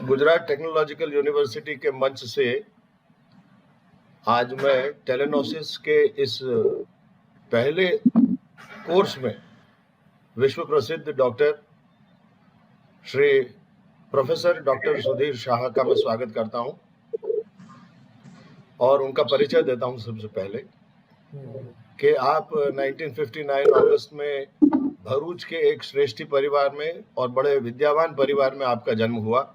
Gujarat technological university के मंच से आज मैं टेलेनोसिस के इस पहले कोर्स में विश्व प्रसिद्ध doctor Shri professor doctor Sudhir Shah का मैं स्वागत करता हूं और उनका परिचय देता हूं। सबसे पहले कि आप 1959 अगस्त में भरूच के एक श्रेष्ठी परिवार में और बड़े विद्यावान परिवार में आपका जन्म हुआ।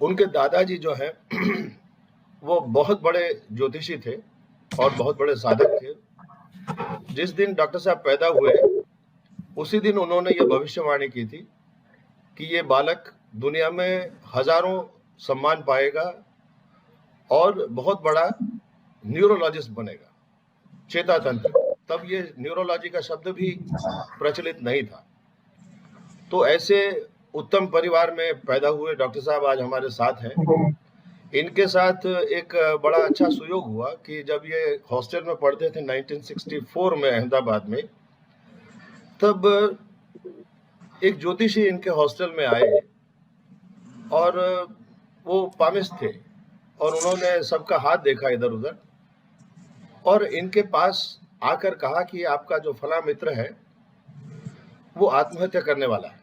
उनके दादाजी जो हैं वो बहुत बड़े ज्योतिषी थे और बहुत बड़े साधक थे। जिस दिन डॉक्टर साहब पैदा हुए उसी दिन उन्होंने ये भविष्यवाणी की थी कि ये बालक दुनिया में हजारों सम्मान पाएगा और बहुत बड़ा न्यूरोलॉजिस्ट बनेगा, चेता तंत्र। तब ये न्यूरोलॉजी का शब्द भी प्रचलित नहीं था। तो ऐसे उत्तम परिवार में पैदा हुए डॉक्टर साहब आज हमारे साथ हैं। इनके साथ एक बड़ा अच्छा सुयोग हुआ कि जब ये हॉस्टल में पढ़ते थे 1964 में अहमदाबाद में, तब एक ज्योतिषी इनके हॉस्टल में आए और वो पामिस्ट थे और उन्होंने सबका हाथ देखा इधर उधर और इनके पास आकर कहा कि आपका जो फला मित्र है वो आत्महत्या करने वाला है।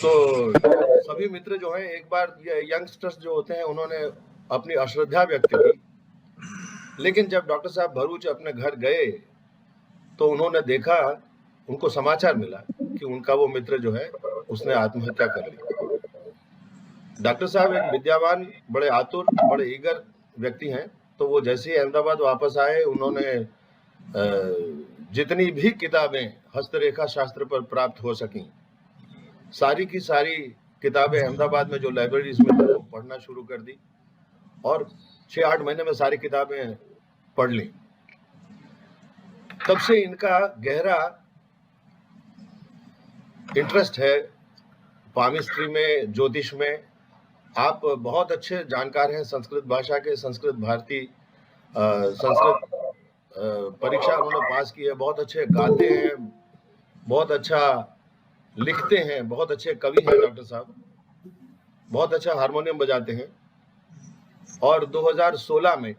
तो सभी मित्र जो हैं, एक बार ये यंगस्टर्स जो होते हैं उन्होंने अपनी अश्रद्धा व्यक्त की, लेकिन जब डॉक्टर साहब भरूच अपने घर गए तो उन्होंने देखा, उनको समाचार मिला कि उनका वो मित्र जो है उसने आत्महत्या कर ली। डॉक्टर साहब एक विद्यावान, बड़े आतुर, बड़े ईगर व्यक्ति हैं। तो वो जैसे ही अहमदाबाद वापस आए उन्होंने जितनी भी किताबें हस्तरेखा शास्त्र पर प्राप्त हो सकी सारी की सारी किताबें अहमदाबाद में जो लाइब्रेरीज में थी वो पढ़ना शुरू कर दी और 6-8 महीने में सारी किताबें पढ़ ली। तब से इनका गहरा इंटरेस्ट है पामिस्ट्री में, ज्योतिष में। आप बहुत अच्छे जानकार हैं संस्कृत भाषा के। संस्कृत भारती संस्कृत परीक्षा उन्होंने पास की है। बहुत अच्छे गाते हैं, बहुत अच्छा लिखते हैं, बहुत अच्छे कवि हैं डॉक्टर साहब, बहुत अच्छा हारमोनियम बजाते हैं। और 2016 में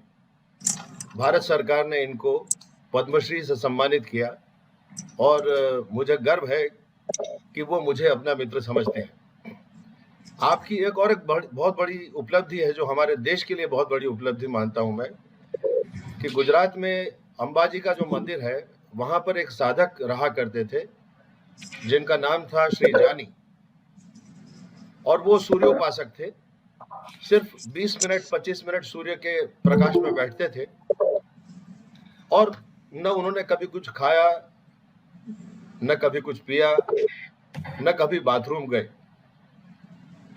भारत सरकार ने इनको पद्मश्री से सम्मानित किया और मुझे गर्व है कि वो मुझे अपना मित्र समझते हैं। आपकी एक और एक बहुत बड़ी उपलब्धि है जो हमारे देश के लिए बहुत बड़ी उपलब्धि मानता हूं मैं, कि गुजरात में अंबाजी का जो मंदिर है वहां पर एक साधक रहा करते थे जिनका नाम था श्री जानी, और वो सूर्योपासक थे। सिर्फ 20 मिनट 25 मिनट सूर्य के प्रकाश में बैठते थे और न उन्होंने कभी कुछ खाया, न कभी कुछ पिया, न कभी बाथरूम गए।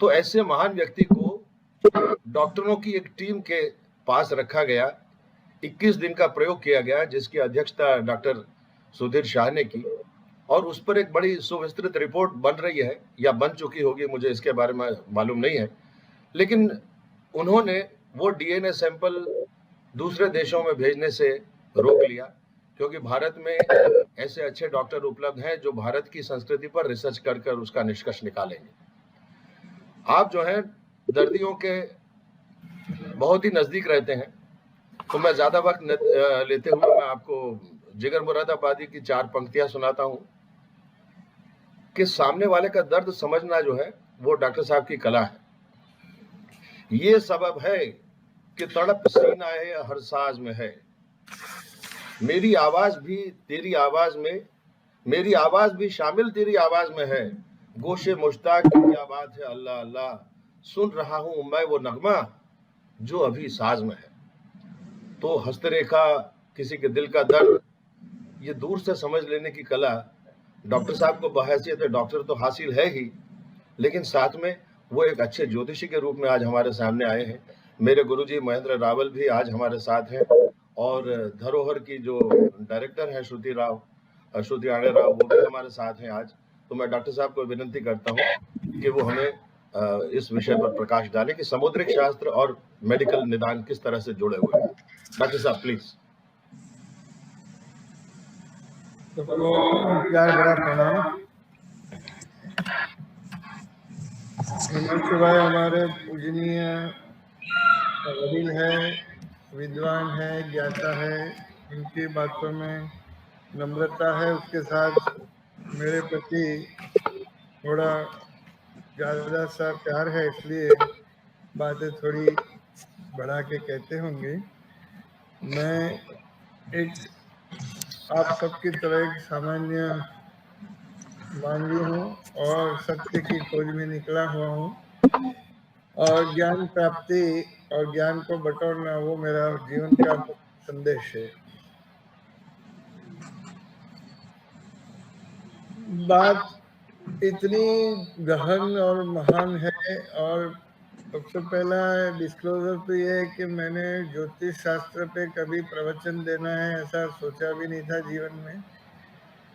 तो ऐसे महान व्यक्ति को डॉक्टरों की एक टीम के पास रखा गया, 21 दिन का प्रयोग किया गया जिसकी अध्यक्षता डॉक्टर सुधीर शाह ने की, और उस पर एक बड़ी सुविस्तृत रिपोर्ट बन रही है या बन चुकी होगी, मुझे इसके बारे में मालूम नहीं है। लेकिन उन्होंने वो डीएनए सैंपल दूसरे देशों में भेजने से रोक लिया क्योंकि भारत में ऐसे अच्छे डॉक्टर उपलब्ध हैं जो भारत की संस्कृति पर रिसर्च कर उसका निष्कर्ष निकालेंगे। आप जो हैं दर्दियों के बहुत ही नजदीक रहते हैं, तो मैं ज्यादा वक्त लेते हुए मैं आपको जिगर मुरादाबादी की 4 पंक्तियां सुनाता हूं कि सामने वाले का दर्द समझना जो है वो डॉक्टर साहब की कला है। ये सबब है कि तड़प सीना है हर साज में है, मेरी आवाज भी तेरी आवाज में, मेरी आवाज भी शामिल तेरी आवाज में है, गोशे मुश्ताक की क्या बात है अल्लाह अल्लाह, सुन रहा हूं मैं वो नगमा जो अभी साज में है। तो हस्तरेखा, किसी के दिल का दर्द, ये दूर से समझ लेने की कला डॉक्टर साहब को बहैसियत डॉक्टर तो हासिल है ही, लेकिन साथ में वो एक अच्छे ज्योतिषी के रूप में आज हमारे सामने आए हैं। मेरे गुरुजी महेंद्र रावल भी आज हमारे साथ हैं और धरोहर की जो डायरेक्टर हैं श्रुति आणे राव, वो भी हमारे साथ हैं आज। तो मैं डॉक्टर साहब को विनती करता हूँ कि वो हमें इस विषय पर प्रकाश डालें कि समुद्रिक शास्त्र और मेडिकल निदान किस तरह से जुड़े हुए हैं। डॉक्टर साहब प्लीज। सबको प्यार भरा प्रणाम। हेमंत भाई हमारे पूजनीय वडील है, विद्वान है, ज्ञाता है। उनकी बातों में नम्रता है, उसके साथ मेरे प्रति थोड़ा ज्यादा सा प्यार है, इसलिए बातें थोड़ी बढ़ा के कहते होंगे। मैं एक आप सबकी तरह एक सामान्य मानवी हूँ और सत्य की खोज में निकला हुआ हूँ, और ज्ञान प्राप्ति और ज्ञान को बटोरना वो मेरा जीवन का संदेश है। बात इतनी गहन और महान है, और सबसे पहला डिस्क्लोजर तो ये है कि मैंने ज्योतिष शास्त्र पे कभी प्रवचन देना है ऐसा सोचा भी नहीं था जीवन में।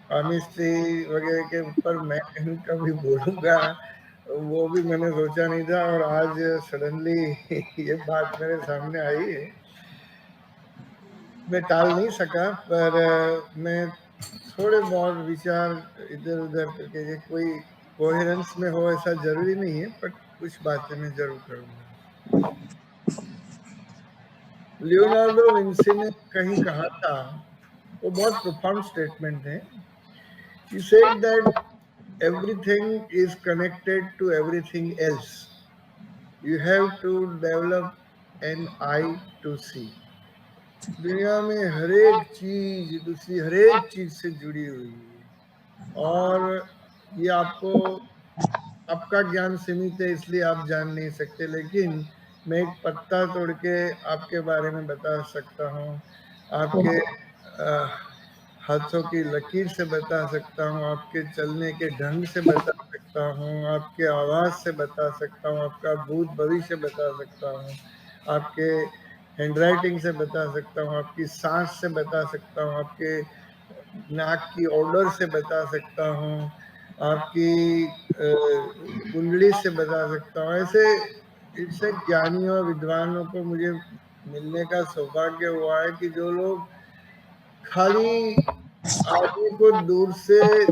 पामिस्ट्री वगैरह के ऊपर मैं कहीं कभी बोलूंगा वो भी मैंने सोचा नहीं था, और आज सडनली ये बात मेरे सामने आई है। मैं टाल नहीं सका, पर मैं थोड़े बहुत विचार इधर उधर करके, ये कोई कोहेरेंस में हो ऐसा जरूरी नहीं है, पर कुछ बातें मैं जरूर करूंगा। लियोनार्डो विंसी ने कहीं कहा था, वो बहुत प्रोफाउंड स्टेटमेंट है। He said that everything is connected to everything else. You have to develop an eye to see. दुनिया में हरेक चीज दूसरी हरेक चीज से जुड़ी हुई है, और ये आपको, आपका ज्ञान सीमित है इसलिए आप जान नहीं सकते, लेकिन मैं एक पत्ता तोड़ के आपके बारे में बता सकता हूँ, आपके हाथों की लकीर से बता सकता हूँ, आपके चलने के ढंग से बता सकता हूँ, आपके आवाज से बता सकता हूँ, आपका भूत भविष्य बता सकता हूँ, आपके हैंडराइटिंग से बता सकता हूँ, आपकी सांस से बता सकता हूँ, आपके नाक की ऑर्डर से बता सकता हूँ, आपकी कुंडली से बता सकता हूँ। ऐसे इससे ज्ञानियों और विद्वानों को मुझे मिलने का सौभाग्य हुआ है कि जो लोग खाली आदमी को दूर से,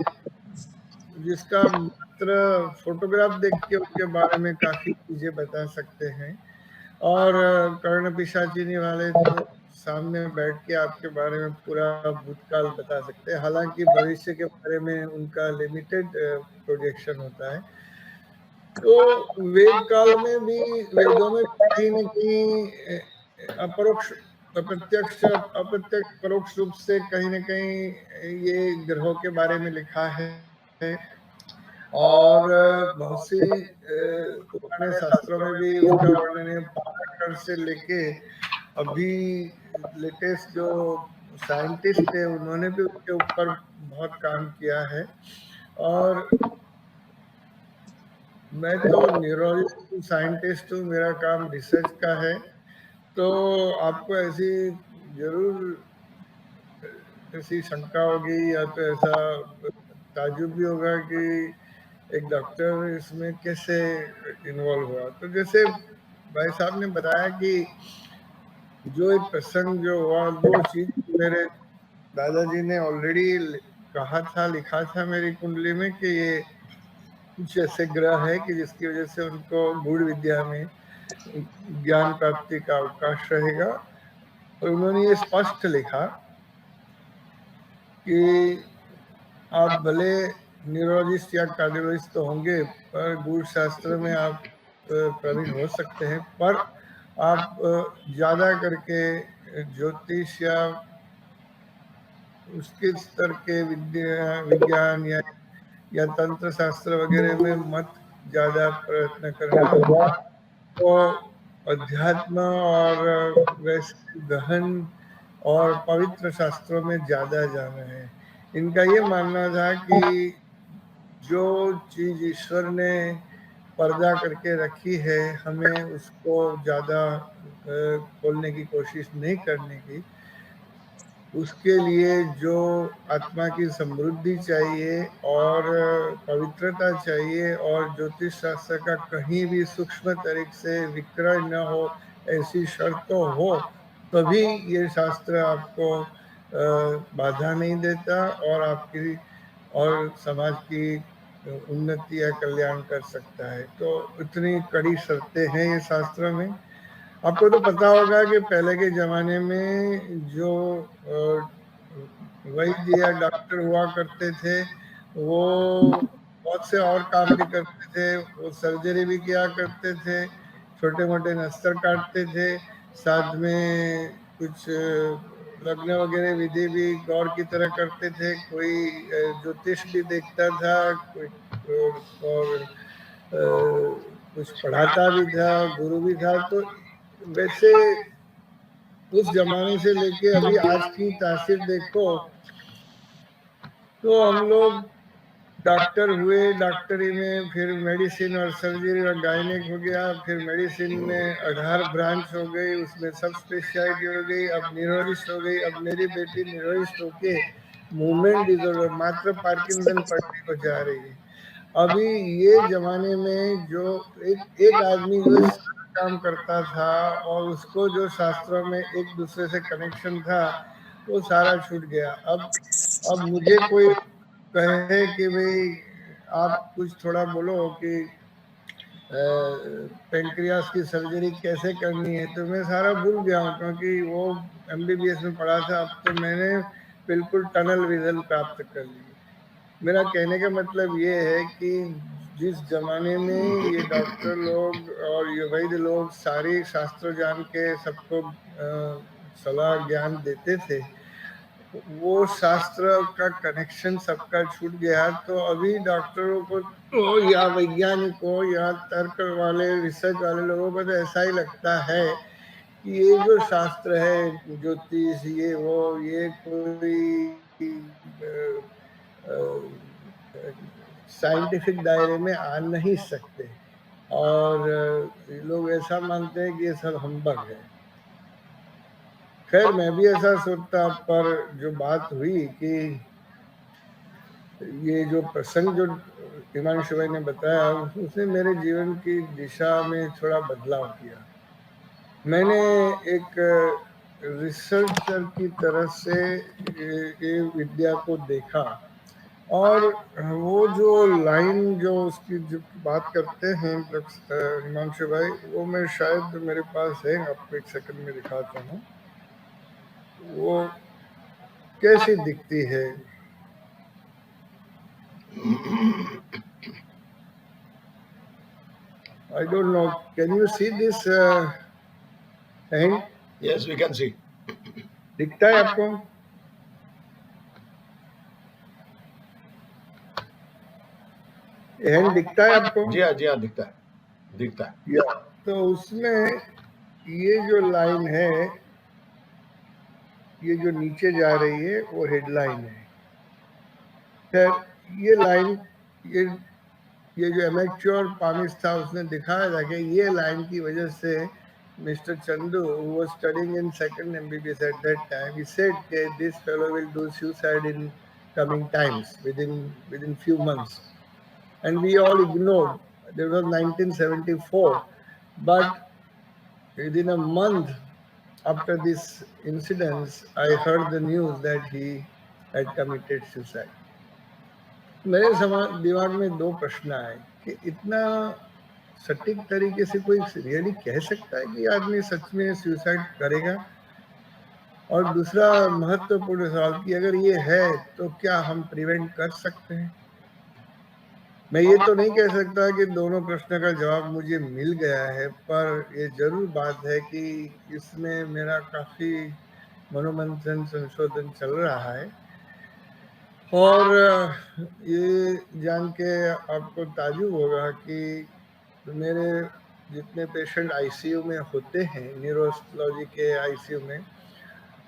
जिसका मात्र फोटोग्राफ देख के उसके बारे में काफी चीजें बता सकते हैं, और कर्ण पिशाचिनी वाले तो सामने बैठ के आपके बारे में पूरा भूतकाल बता सकते हैं। हालांकि भविष्य के बारे में उनका लिमिटेड प्रोजेक्शन होता है। तो वेद काल में भी, वेदों में कहीं न कहीं अपरोक्ष अप्रत्यक्ष अप्रत्यक्ष परोक्ष रूप से कहीं न कहीं ये ग्रहों के बारे में लिखा है, और बहुत सी पुराने शास्त्रों में भी उसका वर्णन है। पाराशर से लेके अभी लेटेस्ट जो साइंटिस्ट है उन्होंने भी उसके ऊपर बहुत काम किया है, और मैं तो न्यूरोलॉजिस्ट साइंटिस्ट हूँ, मेरा काम रिसर्च का है। तो आपको ऐसी जरूर ऐसी शंका होगी या तो ऐसा ताजुब भी होगा कि एक डॉक्टर इसमें कैसे इन्वॉल्व हुआ। तो जैसे भाई साहब ने बताया कि जो एक प्रसंग जो हुआ, वो चीज मेरे दादाजी ने ऑलरेडी कहा था, लिखा था मेरी कुंडली में कि ये कुछ ऐसे ग्रह है कि जिसकी वजह से उनको गूढ़ विद्या में ज्ञान प्राप्ति का अवकाश रहेगा। और उन्होंने ये स्पष्ट लिखा कि आप भले न्यूरोलॉजिस्ट या कार्डियोलॉजिस्ट तो होंगे, पर गूढ़ शास्त्र में आप प्रवीण हो सकते हैं, पर आप ज्यादा करके ज्योतिष या उसके स्तर के विज्ञान या तंत्र शास्त्र वगैरह में मत ज्यादा प्रयत्न करना। तो अध्यात्म और वैसे गहन और पवित्र शास्त्रों में ज्यादा जाना है। इनका ये मानना था कि जो चीज ईश्वर ने पर्दा करके रखी है, हमें उसको ज्यादा खोलने की कोशिश नहीं करने की। उसके लिए जो आत्मा की समृद्धि चाहिए और पवित्रता चाहिए, और ज्योतिष शास्त्र का कहीं भी सूक्ष्म तरीके से विक्रय न हो, ऐसी शर्तों हो, तभी ये शास्त्र आपको बाधा नहीं देता और आपकी और समाज की उन्नति या कल्याण कर सकता है। तो इतनी कड़ी शर्तें हैं ये शास्त्र में। आपको तो पता होगा कि पहले के ज़माने में जो वैद्य या डॉक्टर हुआ करते थे, वो बहुत से और काम भी करते थे, वो सर्जरी भी किया करते थे, छोटे-मोटे नस्तर काटते थे, साथ में कुछ लग्न वगैरह विधि भी गौर की तरह करते थे, कोई ज्योतिष भी देखता था, कोई और कुछ पढ़ाता भी था, गुरु भी था। तो वैसे उस ज़माने से लेके अभी आज की तासीर देखो, तो हम लोग डॉक्टर हुए, डॉक्टरी में फिर मेडिसिन और सर्जरी और गायनेक हो गया, फिर मेडिसिन में 18 ब्रांच हो गई, उसमें सब स्पेशलिटी हो गई, अब न्यूरोलॉजिस्ट हो गई। अब मेरी बेटी न्यूरोलॉजिस्ट होके मूवमेंट डिसऑर्डर, मात्र पार्किंसन पढ़ने को जा रही है। अभी ये ज़माने में जो एक आदमी जो सारा काम करता था और उसको जो शास्त्रों में एक दूसरे से कनेक्शन था, वो सारा छूट गया। अब मुझे कोई कहे कि भाई आप कुछ थोड़ा बोलो कि पेनक्रियास की सर्जरी कैसे करनी है, तो मैं सारा भूल गया हूँ, क्योंकि वो एमबीबीएस में पढ़ा था। अब तो मैंने बिल्कुल टनल विजन प्राप्त कर ली। मेरा कहने का मतलब ये है कि जिस जमाने में ये डॉक्टर लोग और ये वैद्य लोग सारी शास्त्र जान के सबको सलाह ज्ञान देते थे, वो शास्त्र का कनेक्शन सबका छूट गया। तो अभी डॉक्टरों को तो या वैज्ञानिकों या तर्क वाले रिसर्च वाले लोगों को तो ऐसा ही लगता है कि ये जो शास्त्र है, ज्योतिष, ये वो, ये कोई साइंटिफिक दायरे में आ नहीं सकते, और ये लोग ऐसा मानते हैं कि ये सब हम्बग है। खैर मैं भी ऐसा सोचता, पर जो बात हुई कि ये जो प्रसंग जो हिमांशु भाई ने बताया, उसने मेरे जीवन की दिशा में थोड़ा बदलाव किया। मैंने एक रिसर्चर की तरह से ये विद्या को देखा, और वो जो लाइन जो उसकी जो बात करते हैं हिमांशु भाई, वो मैं शायद मेरे पास है, आपको एक सेकंड में दिखाता हूँ। वो कैसी दिखती है? I don't know. Can you see this hand? Yes, we can see. दिखता है आपको? हैंड दिखता है आपको? जी हाँ, दिखता है। या तो उसमें ये जो लाइन है, ये जो नीचे जा रही है, वो हेडलाइन है। खैर ये लाइन, ये जो एमेच्योर पामिस्ट था, उसने दिखाया था कि ये लाइन की वजह से Mr. Chandu, who was studying in second MBBS at that time, he said that this fellow will do suicide in coming times, within few months. And we all ignored. There was 1974, but within a month after this incident, I heard the news that he had committed suicide. मेरे दिमाग में दो प्रश्न आए कि इतना सटीक तरीके से कोई रियली कह सकता है कि आदमी सच में सुसाइड करेगा? और दूसरा महत्वपूर्ण सवाल कि अगर ये है तो क्या हम प्रिवेंट कर सकते हैं? मैं ये तो नहीं कह सकता कि दोनों प्रश्न का जवाब मुझे मिल गया है, पर ये जरूर बात है कि इसमें मेरा काफी मनोमंथन, संशोधन चल रहा है। और ये जान के आपको ताज्जुब होगा कि मेरे जितने पेशेंट आईसीयू में होते हैं, न्यूरोलॉजी के आईसीयू में,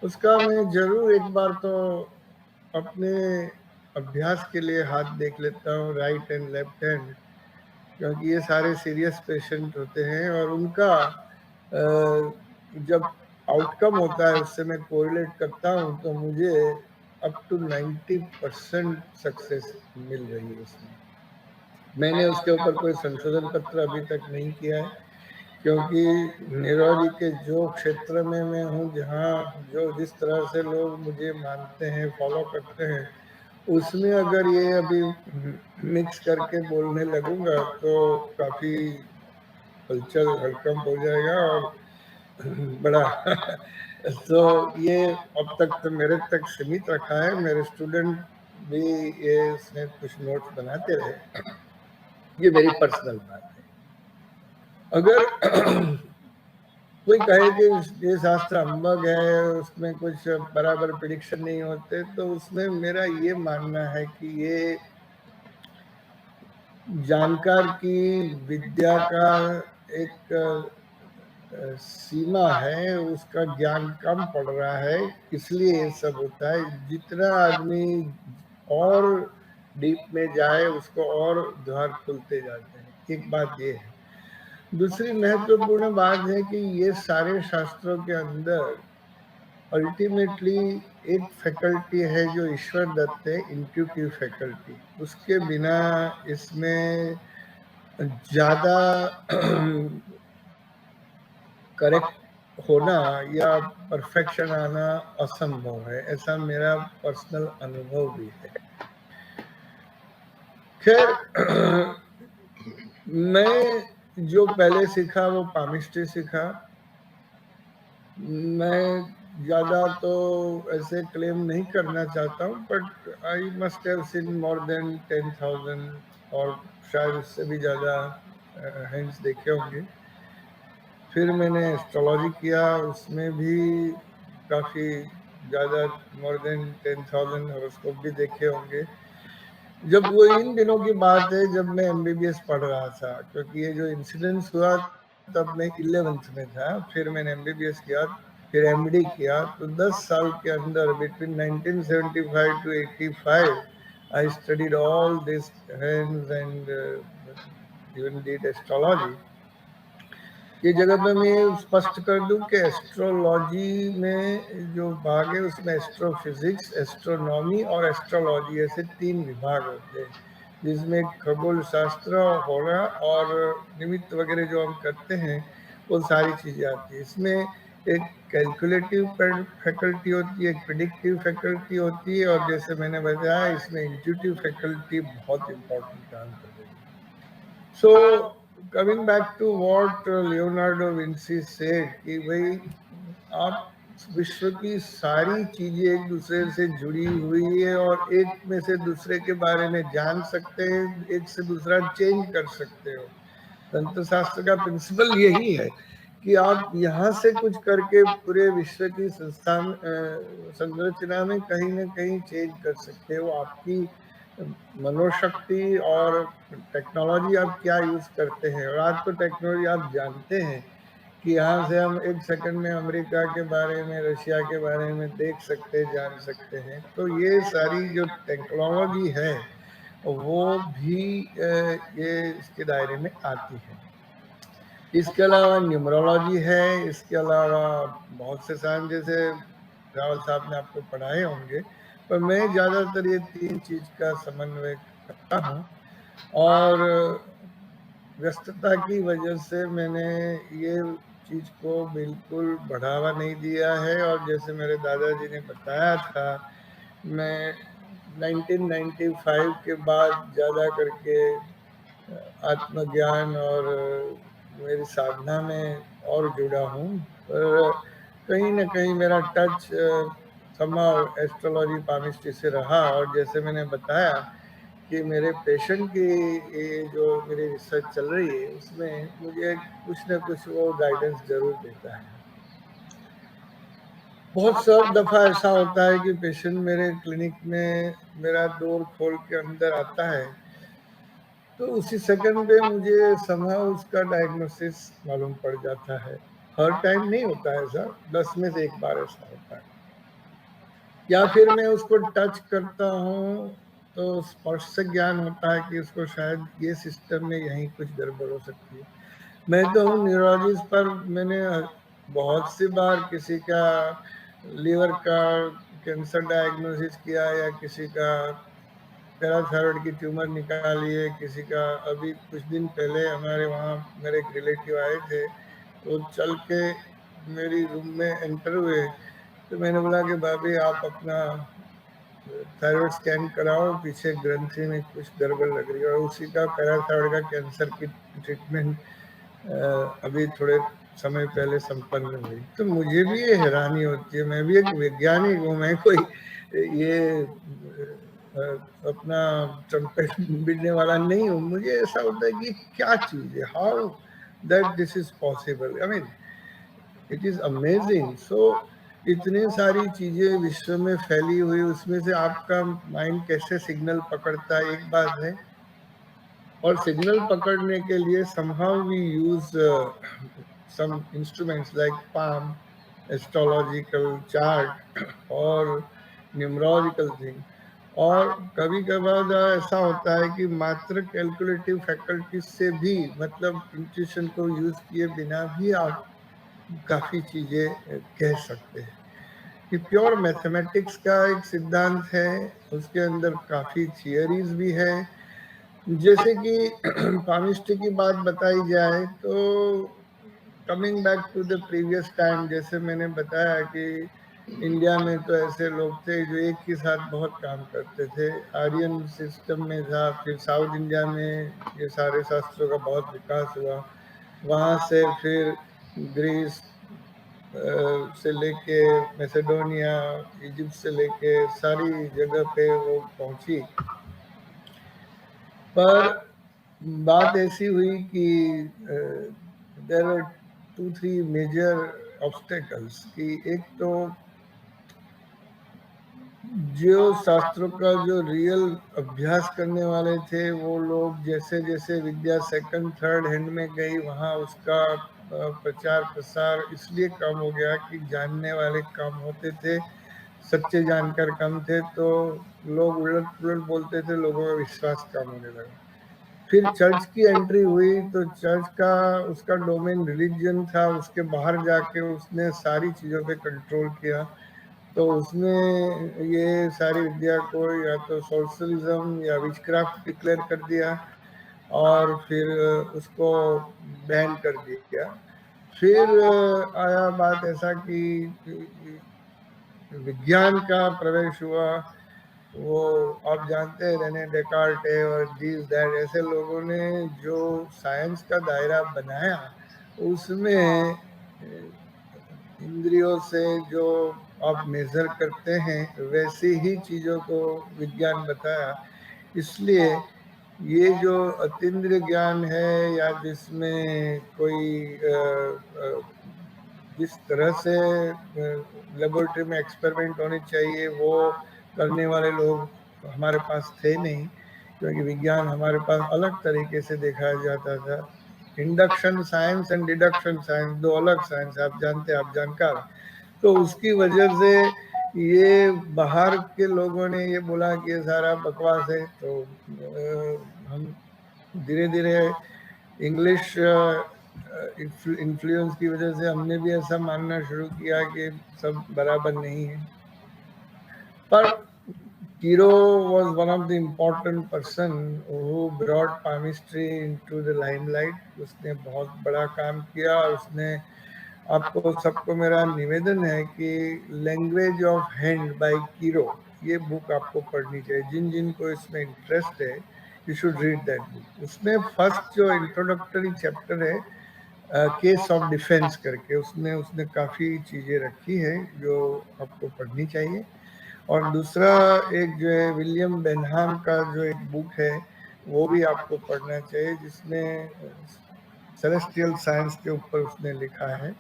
उसका मैं जरूर एक बार तो अपने अभ्यास के लिए हाथ देख लेता हूँ, राइट एंड लेफ्ट हैंड, क्योंकि ये सारे सीरियस पेशेंट होते हैं और उनका जब आउटकम होता है उससे मैं कोरिलेट करता हूँ, तो मुझे अप टू 90% सक्सेस मिल रही है उसमें। मैंने उसके ऊपर कोई संशोधन पत्र अभी तक नहीं किया है, क्योंकि न्यूरोलॉजी के जो क्षेत्र में मैं हूँ, जहाँ जो जिस तरह से लोग मुझे मानते हैं, फॉलो करते हैं, उसमें अगर ये अभी मिक्स करके बोलने लगूँगा तो काफ़ी हलचल हड़कंप हो जाएगा और बड़ा तो ये अब तक तो मेरे तक सीमित रखा है। मेरे स्टूडेंट भी ये इसमें कुछ नोट्स बनाते रहे। ये मेरी पर्सनल बात है। अगर कोई कहे कि ये शास्त्र अम्बग है, उसमें कुछ बराबर प्रिडिक्शन नहीं होते, तो उसमें मेरा ये मानना है कि ये जानकार की विद्या का एक सीमा है, उसका ज्ञान कम पड़ रहा है, इसलिए ये सब होता है। जितना आदमी और डीप में जाए, उसको और द्वार खुलते जाते हैं। एक बात ये है। दूसरी महत्वपूर्ण बात है कि ये सारे शास्त्रों के अंदर अल्टीमेटली एक फैकल्टी है जो ईश्वर दत्त है, इंट्यूटिव फैकल्टी। उसके बिना इसमें ज्यादा करेक्ट होना या परफेक्शन आना असंभव है, ऐसा मेरा पर्सनल अनुभव भी है। खैर, मैं जो पहले सीखा वो पामिस्ट्री सीखा। मैं ज्यादा तो ऐसे क्लेम नहीं करना चाहता हूँ, but I must have seen more than 10,000 और शायद उससे भी ज्यादा हैंड्स देखे होंगे। फिर मैंने एस्ट्रोलॉजी किया, उसमें भी काफ़ी ज़्यादा मोर देन 10,000 हॉरोस्कोप भी देखे होंगे। जब वो इन दिनों की बात है जब मैं एमबीबीएस पढ़ रहा था, क्योंकि ये जो इंसिडेंस हुआ तब मैं 11th में था। फिर मैंने एमबीबीएस किया, फिर एमडी किया। तो 10 साल के अंदर between 1975 to 85 I studied all this hands and even did astrology. ये जगह पे मैं स्पष्ट कर दूं कि एस्ट्रोलॉजी में जो भाग है उसमें एस्ट्रोफिजिक्स, एस्ट्रोनॉमी और एस्ट्रोलॉजी ऐसे 3 विभाग होते हैं, जिसमें खगोल शास्त्र, होरा और निमित्त वगैरह जो हम करते हैं वो सारी चीज़ें आती है। इसमें एक कैलकुलेटिव फैकल्टी होती है, एक प्रिडिक्टिव फैकल्टी होती है, और जैसे मैंने बताया इसमें इंट्यूटिव फैकल्टी बहुत इंपॉर्टेंट काम कर रही है। So coming back to what Leonardo Vinci said कि भाई आप विश्व की सारी चीजें एक दूसरे से जुड़ी हुई है और एक में से दूसरे के बारे में जान सकते हैं, एक से दूसरा चेंज कर सकते हो। तंत्र शास्त्र का प्रिंसिपल यही है कि आप यहाँ से कुछ करके पूरे विश्व की संस्थान संरचना में कहीं ना कहीं चेंज कर सकते हो। आपकी मनोशक्ति और टेक्नोलॉजी आप क्या यूज करते हैं। और आज तो टेक्नोलॉजी आप जानते हैं कि यहाँ से हम एक सेकंड में अमेरिका के बारे में, रशिया के बारे में देख सकते हैं, जान सकते हैं। तो ये सारी जो टेक्नोलॉजी है वो भी ये इसके दायरे में आती है। इसके अलावा न्यूमरोलॉजी है, इसके अलावा बहुत से साइंस जैसे रावल साहब ने आपको पढ़ाए होंगे, पर मैं ज़्यादातर ये 3 चीज़ का समन्वय करता हूँ। और व्यस्तता की वजह से मैंने ये चीज़ को बिल्कुल बढ़ावा नहीं दिया है। और जैसे मेरे दादाजी ने बताया था, मैं 1995 के बाद ज़्यादा करके आत्मज्ञान और मेरी साधना में और जुड़ा हूँ। पर कहीं न कहीं मेरा टच समहाउ एस्ट्रोलॉजी पामिस्ट्री से रहा। और जैसे मैंने बताया कि मेरे पेशेंट की ये जो मेरी रिसर्च चल रही है उसमें मुझे कुछ न कुछ वो गाइडेंस ज़रूर देता है। बहुत सब दफ़ा ऐसा होता है कि पेशेंट मेरे क्लिनिक में मेरा डोर खोल के अंदर आता है, तो उसी सेकंड पे मुझे समहाउ उसका डायग्नोसिस मालूम पड़ जाता है। हर टाइम नहीं होता है ऐसा, 10 में से 1 बार ऐसा होता है। या फिर मैं उसको टच करता हूँ तो स्पर्श से ज्ञान होता है कि उसको शायद ये सिस्टम में यहीं कुछ गड़बड़ हो सकती है। मैं तो हूँ न्यूरोलॉजिस्ट, पर मैंने बहुत सी बार किसी का लीवर का कैंसर डायग्नोसिस किया या किसी का पैराथायरॉइड की ट्यूमर निकाली है, किसी का अभी कुछ दिन पहले हमारे वहाँ मेरे एक रिलेटिव आए थे, तो चल के मेरी रूम में एंटर हुए, तो मैंने बोला कि भाभी आप अपना थायराइड स्कैन कराओ, पीछे ग्रंथि में कुछ गड़बड़ लग रही है, और उसी का पैराथायराइड का कैंसर की ट्रीटमेंट अभी थोड़े समय पहले संपन्न हुई। तो मुझे भी ये हैरानी होती है, मैं भी एक वैज्ञानिक हूँ, मैं कोई ये अपना ट्रम्पेट बीटने वाला नहीं हूँ। मुझे ऐसा होता है कि क्या चीज़ है, how that this is possible, I mean it is amazing. So इतनी सारी चीजें विश्व में फैली हुई, उसमें से आपका माइंड कैसे सिग्नल पकड़ता है एक बात है, और सिग्नल पकड़ने के लिए somehow we use some instruments like palm, astrological chart और न्यूमरोलॉजिकल थिंग। और कभी कभार ऐसा होता है कि मात्र कैलकुलेटिव फैकल्टीज से भी, मतलब इंट्यूशन को यूज किए बिना भी आप काफी चीजें कह सकते हैं। कि प्योर मैथमेटिक्स का एक सिद्धांत है, उसके अंदर काफी थियरीज भी है। जैसे कि पामिस्ट्री की बात बताई जाए तो coming back to the previous time, जैसे मैंने बताया कि इंडिया में तो ऐसे लोग थे जो एक ही साथ बहुत काम करते थे, आर्यन सिस्टम में था। फिर साउथ इंडिया में ये सारे शास्त्रों का बहुत विकास हुआ, वहाँ से फिर ग्रीस से लेके मैसेडोनिया, इजिप्ट से लेके सारी जगह पे वो पहुंची। पर बात ऐसी हुई कि देयर वर 2-3 मेजर ऑब्स्टेकल्स। कि एक तो जो शास्त्रों का जो रियल अभ्यास करने वाले थे वो लोग, जैसे जैसे विद्या सेकंड थर्ड हैंड में गई, वहाँ उसका प्रचार प्रसार इसलिए कम हो गया कि जानने वाले कम होते थे, सच्चे जानकार कम थे, तो लोग उलट पुलट बोलते थे, लोगों का विश्वास कम होने लगा। फिर चर्च की एंट्री हुई तो चर्च का उसका डोमेन रिलीजन था, उसके बाहर जाके उसने सारी चीज़ों पे कंट्रोल किया। तो उसने ये सारी विद्या को या तो सोशलिज्म या विचक्राफ्ट डिक्लेयर कर दिया, और फिर उसको बैन कर दिया। फिर आया बात ऐसा कि विज्ञान का प्रवेश हुआ। वो आप जानते हैं, रेने डेकार्ट है और दिस दैट, ऐसे लोगों ने जो साइंस का दायरा बनाया, उसमें इंद्रियों से जो आप मेजर करते हैं वैसी ही चीज़ों को विज्ञान बताया। इसलिए ये जो अतीन्द्रिय ज्ञान है, या जिसमें कोई जिस तरह से लेबोरेटरी में एक्सपेरिमेंट होने चाहिए वो करने वाले लोग हमारे पास थे नहीं, क्योंकि विज्ञान हमारे पास अलग तरीके से देखा जाता था। Induction science and deduction science दो अलग साइंस, आप जानते हैं, आप जानकार। तो उसकी वजह से ये बाहर के लोगों ने ये बोला कि ये सारा बकवास है, तो हम धीरे धीरे इंग्लिश इन्फ्लुएंस की वजह से हमने भी ऐसा मानना शुरू किया कि सब बराबर नहीं है। पर कीरो was one of the important person who brought palmistry into the limelight। उसने बहुत बड़ा काम किया। उसने, आपको सबको मेरा निवेदन है कि लैंग्वेज ऑफ हैंड बाय कीरो, ये बुक आपको पढ़नी चाहिए। जिन जिन को इसमें इंटरेस्ट है, you should read that book. उसमें फर्स्ट जो इंट्रोडक्टरी चैप्टर है, केस ऑफ डिफेंस करके, उसने उसने काफ़ी चीज़ें रखी हैं जो आपको पढ़नी चाहिए। और दूसरा एक जो है विलियम बेनहाम का जो एक बुक है, वो भी आपको पढ़ना चाहिए, जिसमें सेलेस्टियल साइंस के ऊपर उसने लिखा है।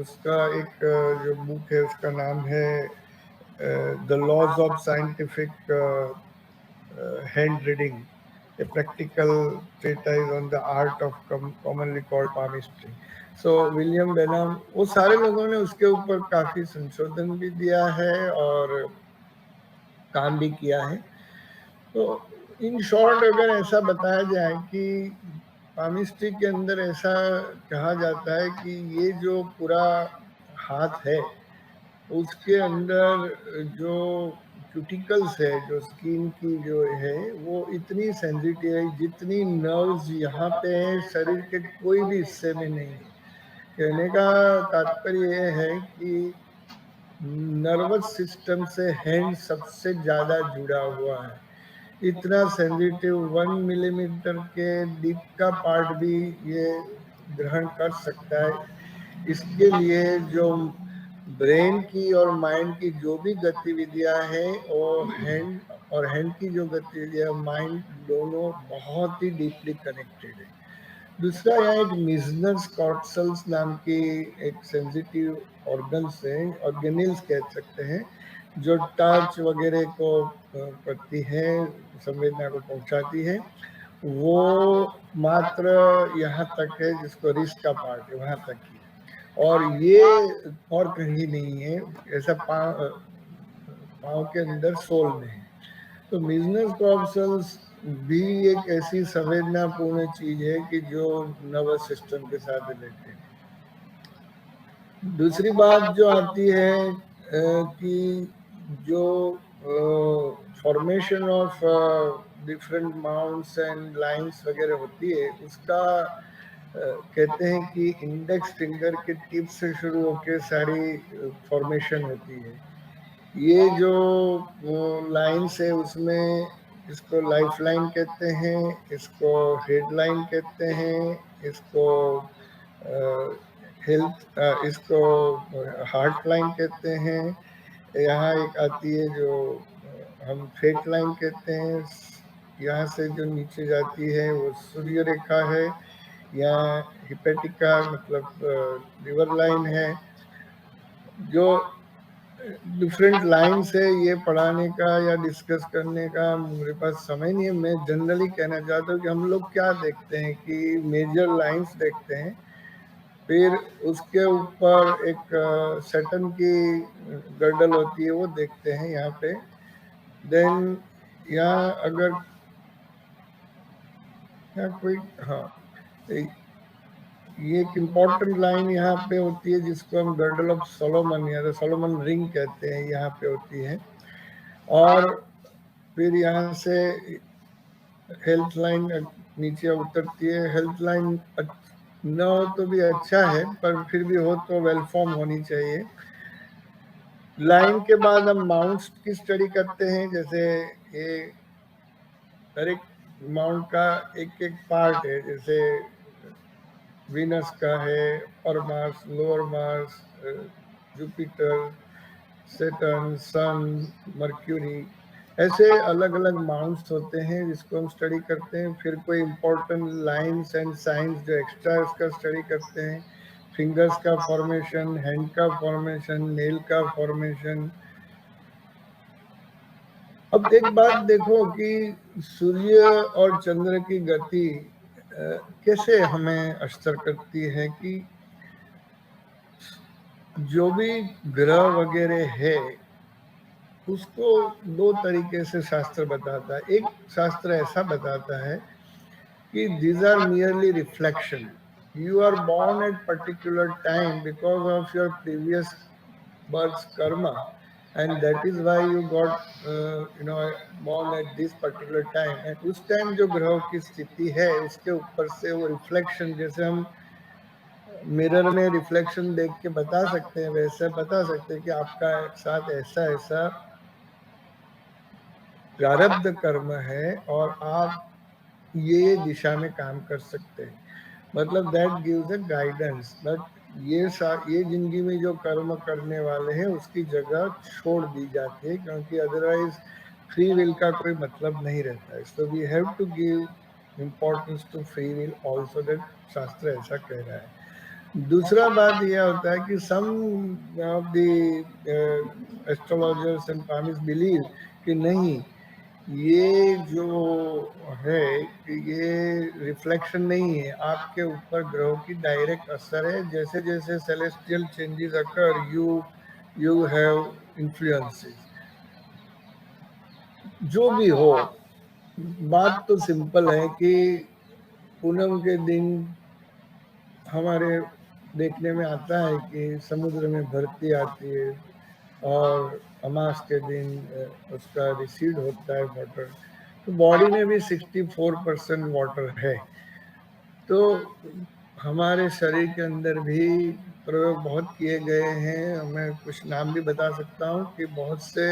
उसका एक जो बुक है उसका नाम है the laws of scientific hand reading, a practical treatise on the art of commonly called palmistry। So William Benham, वो सारे लोगों ने उसके ऊपर काफी संशोधन भी दिया है और काम भी किया है। तो इन शॉर्ट अगर ऐसा बताया जाए कि पामिस्ट्री के अंदर ऐसा कहा जाता है कि ये जो पूरा हाथ है, उसके अंदर जो क्यूटिकल्स है, जो स्किन की जो है, वो इतनी सेंसिटिव है जितनी नर्व्स यहाँ पे है शरीर के कोई भी हिस्से में नहीं है। कहने का तात्पर्य ये है कि नर्वस सिस्टम से हैंड सबसे ज़्यादा जुड़ा हुआ है। इतना सेंसिटिव 1 मिलीमीटर के डीप का पार्ट भी ये ग्रहण कर सकता है। इसके लिए जो ब्रेन की और माइंड की जो भी गतिविधियां हैं वो हैंड की जो गतिविधियां माइंड दोनों बहुत ही डीपली कनेक्टेड है। दूसरा यहाँ एक मिजनस कॉर्टिसल्स नाम की एक सेंसिटिव ऑर्गन्स है, ऑर्गेनिल्स कह सकते हैं, जो टच वगैरह को करती है, संवेदना को पहुंचाती है। वो मात्र यहाँ तक है, जिसको रिस्ट का पार्ट है वहां तक ही है, और ये और कहीं नहीं है। ऐसा पाँव के अंदर सोल में है। तो मिजनस कॉर्टिसल्स भी एक ऐसी संवेदनापूर्ण चीज है कि जो नर्वस सिस्टम के साथ रिलेटेड है। दूसरी बात जो आती है कि जो formation of different mounts and lines वगैरह होती है, उसका कहते हैं कि इंडेक्स फिंगर के टिप से शुरू होकर सारी फॉर्मेशन होती है। ये जो लाइन्स है उसमें इसको लाइफ लाइन कहते हैं, इसको हेड लाइन कहते हैं, इसको हेल्थ इसको हार्ट लाइन कहते हैं। यहाँ एक आती है जो हम फेट लाइन कहते हैं। यहाँ से जो नीचे जाती है वो सूर्य रेखा है। यहाँ हिपेटिका मतलब लिवर लाइन है। जो डिफरेंट लाइन से ये पढ़ाने का या डिस्कस करने का मेरे पास समय नहीं है। मैं जनरली कहना चाहता हूँ कि हम लोग क्या देखते हैं कि मेजर लाइंस देखते हैं, फिर उसके ऊपर एक सैटर्न की गर्डल होती है वो देखते हैं यहाँ पे। देन यहाँ अगर यहाँ कोई ये एक इम्पोर्टेंट लाइन यहाँ पे होती है जिसको हम गर्डल ऑफ सोलोमन या सोलोमन रिंग कहते हैं, यहाँ पे होती है। और फिर यहाँ से हेल्थ लाइन नीचे उतरती है। हेल्थ लाइन न हो तो भी अच्छा है, पर फिर भी हो तो वेल फॉर्म होनी चाहिए। लाइन के बाद हम माउंट्स की स्टडी करते हैं। जैसे ये हर एक माउंट का एक एक पार्ट है, जैसे वीनस का है, upper Mars, lower Mars, Jupiter, Saturn, sun, Mercury, ऐसे अलग अलग माउंट्स होते हैं जिसको हम स्टडी करते हैं। फिर कोई इम्पोर्टेंट लाइंस एंड साइंस जो एक्स्ट्रा इसका स्टडी करते हैं, फिंगर्स का फॉर्मेशन, हैंड का फॉर्मेशन, नेल का फॉर्मेशन। अब एक बात देखो कि सूर्य और चंद्र की गति कैसे हमें असर करती है कि जो भी ग्रह वगैरह है उसको दो तरीके से शास्त्र बताता है। एक शास्त्र ऐसा बताता है कि these are merely reflection. You are born at particular time because of your previous birth's karma, and that is why you got born at this particular time. And उस टाइम जो ग्रहों की स्थिति है उसके ऊपर से वो रिफ्लेक्शन, जैसे हम मिरर में रिफ्लेक्शन देख के बता सकते हैं, वैसे बता सकते हैं कि आपका साथ ऐसा ऐसा प्रारब्ध कर्म है और आप ये दिशा में काम कर सकते हैं। मतलब that gives a guidance. But ये जिंदगी में जो कर्म करने वाले हैं उसकी जगह छोड़ दी जाती है, क्योंकि अदरवाइज फ्री विल का कोई मतलब नहीं रहता है। So we have to give importance to free will also, that शास्त्र ऐसा कह रहा है। दूसरा बात यह होता है कि some of the astrologers and palmist believe कि नहीं, ये जो है कि ये रिफ्लेक्शन नहीं है, आपके ऊपर ग्रहों की डायरेक्ट असर है। जैसे जैसे celestial changes occur you have influences. जो भी हो, बात तो सिंपल है कि पूनम के दिन हमारे देखने में आता है कि समुद्र में भरती आती है और अमास के दिन उसका रिसीड होता है वाटर। तो बॉडी में भी 64% वाटर है। तो हमारे शरीर के अंदर भी प्रयोग बहुत किए गए हैं। मैं कुछ नाम भी बता सकता हूँ कि बहुत से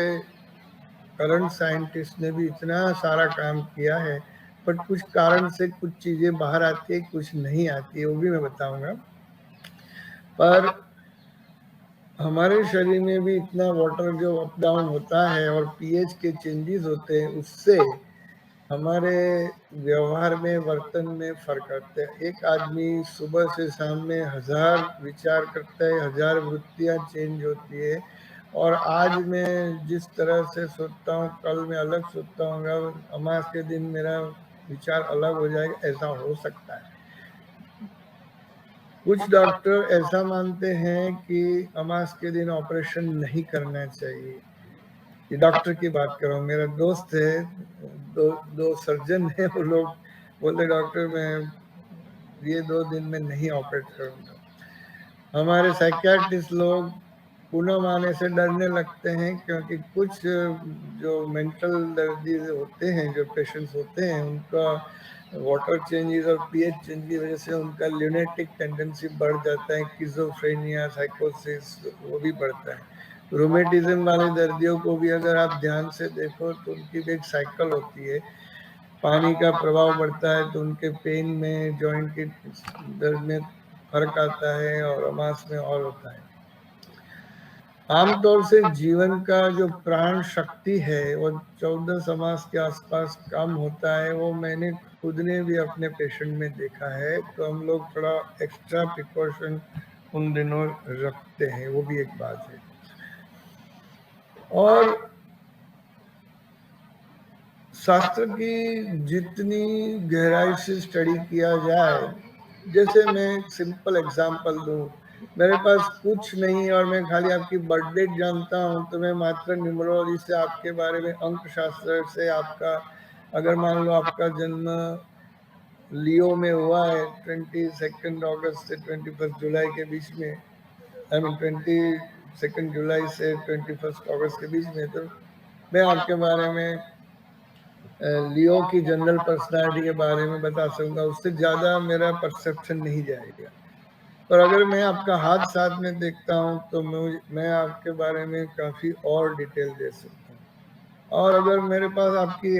करंट साइंटिस्ट ने भी इतना सारा काम किया है, बट कुछ कारण से कुछ चीज़ें बाहर आती है, कुछ नहीं आती है, वो भी मैं बताऊँगा। पर हमारे शरीर में भी इतना वाटर जो अप डाउन होता है और पीएच के चेंजेस होते हैं, उससे हमारे व्यवहार में, वर्तन में फ़र्क आता है। एक आदमी सुबह से शाम में 1000 विचार करता है, 1000 वृत्तियाँ चेंज होती है, और आज मैं जिस तरह से सोचता हूँ, कल मैं अलग सोचता हूँ, अमास के दिन मेरा विचार अलग हो जाएगा, ऐसा हो सकता है। कुछ डॉक्टर ऐसा मानते हैं कि अमास के दिन ऑपरेशन नहीं करना चाहिए। ये डॉक्टर की बात कर रहा हूँ, मेरा दोस्त है, दो सर्जन है, वो लोग बोलते डॉक्टर मैं ये 2 दिन में नहीं ऑपरेट करूँगा। हमारे साइकियाट्रिस्ट लोग पूनम आने से डरने लगते हैं, क्योंकि कुछ जो मेंटल दर्दी होते हैं, जो पेशेंट्स होते हैं, उनका वाटर चेंजेस और पीएच चेंज की वजह से उनका ल्यूनेटिक टेंडेंसी बढ़ जाता है, स्किज़ोफ्रेनिया, साइकोसिस वो भी बढ़ता है। रूमेटिज्म वाले दर्दियों को भी अगर आप ध्यान से देखो तो उनकी भी एक साइकिल होती है। पानी का प्रभाव बढ़ता है तो उनके पेन में, जॉइंट के दर्द में फर्क आता है, और अमास में और होता है। आमतौर से जीवन का जो प्राण शक्ति है वो 14 समास के आसपास कम होता है, वो मैंने खुद ने भी अपने पेशेंट में देखा है। तो हम लोग थोड़ा एक्स्ट्रा प्रिकॉशन उन दिनों रखते हैं, वो भी एक बात है। और शास्त्र की जितनी गहराई से स्टडी किया जाए, जैसे मैं एक सिंपल एग्जांपल दूं, मेरे पास कुछ नहीं और मैं खाली आपकी बर्थ डेट जानता हूं, तो मैं मात्र न्यूमरोलॉजी से आपके बारे में, अंक शास्त्र से आपका, अगर मान लो आपका जन्म लियो में हुआ है 22 से 21 जुलाई के बीच में, आई मीन 22 जुलाई से 21 अगस्त के बीच में, तो मैं आपके बारे में लियो की जनरल पर्सनालिटी के बारे में बता सकूंगा, उससे ज़्यादा मेरा परसेप्शन नहीं जाएगा। पर अगर मैं आपका हाथ साथ में देखता हूँ तो मैं आपके बारे में काफ़ी और डिटेल दे सकता हूँ। और अगर मेरे पास आपकी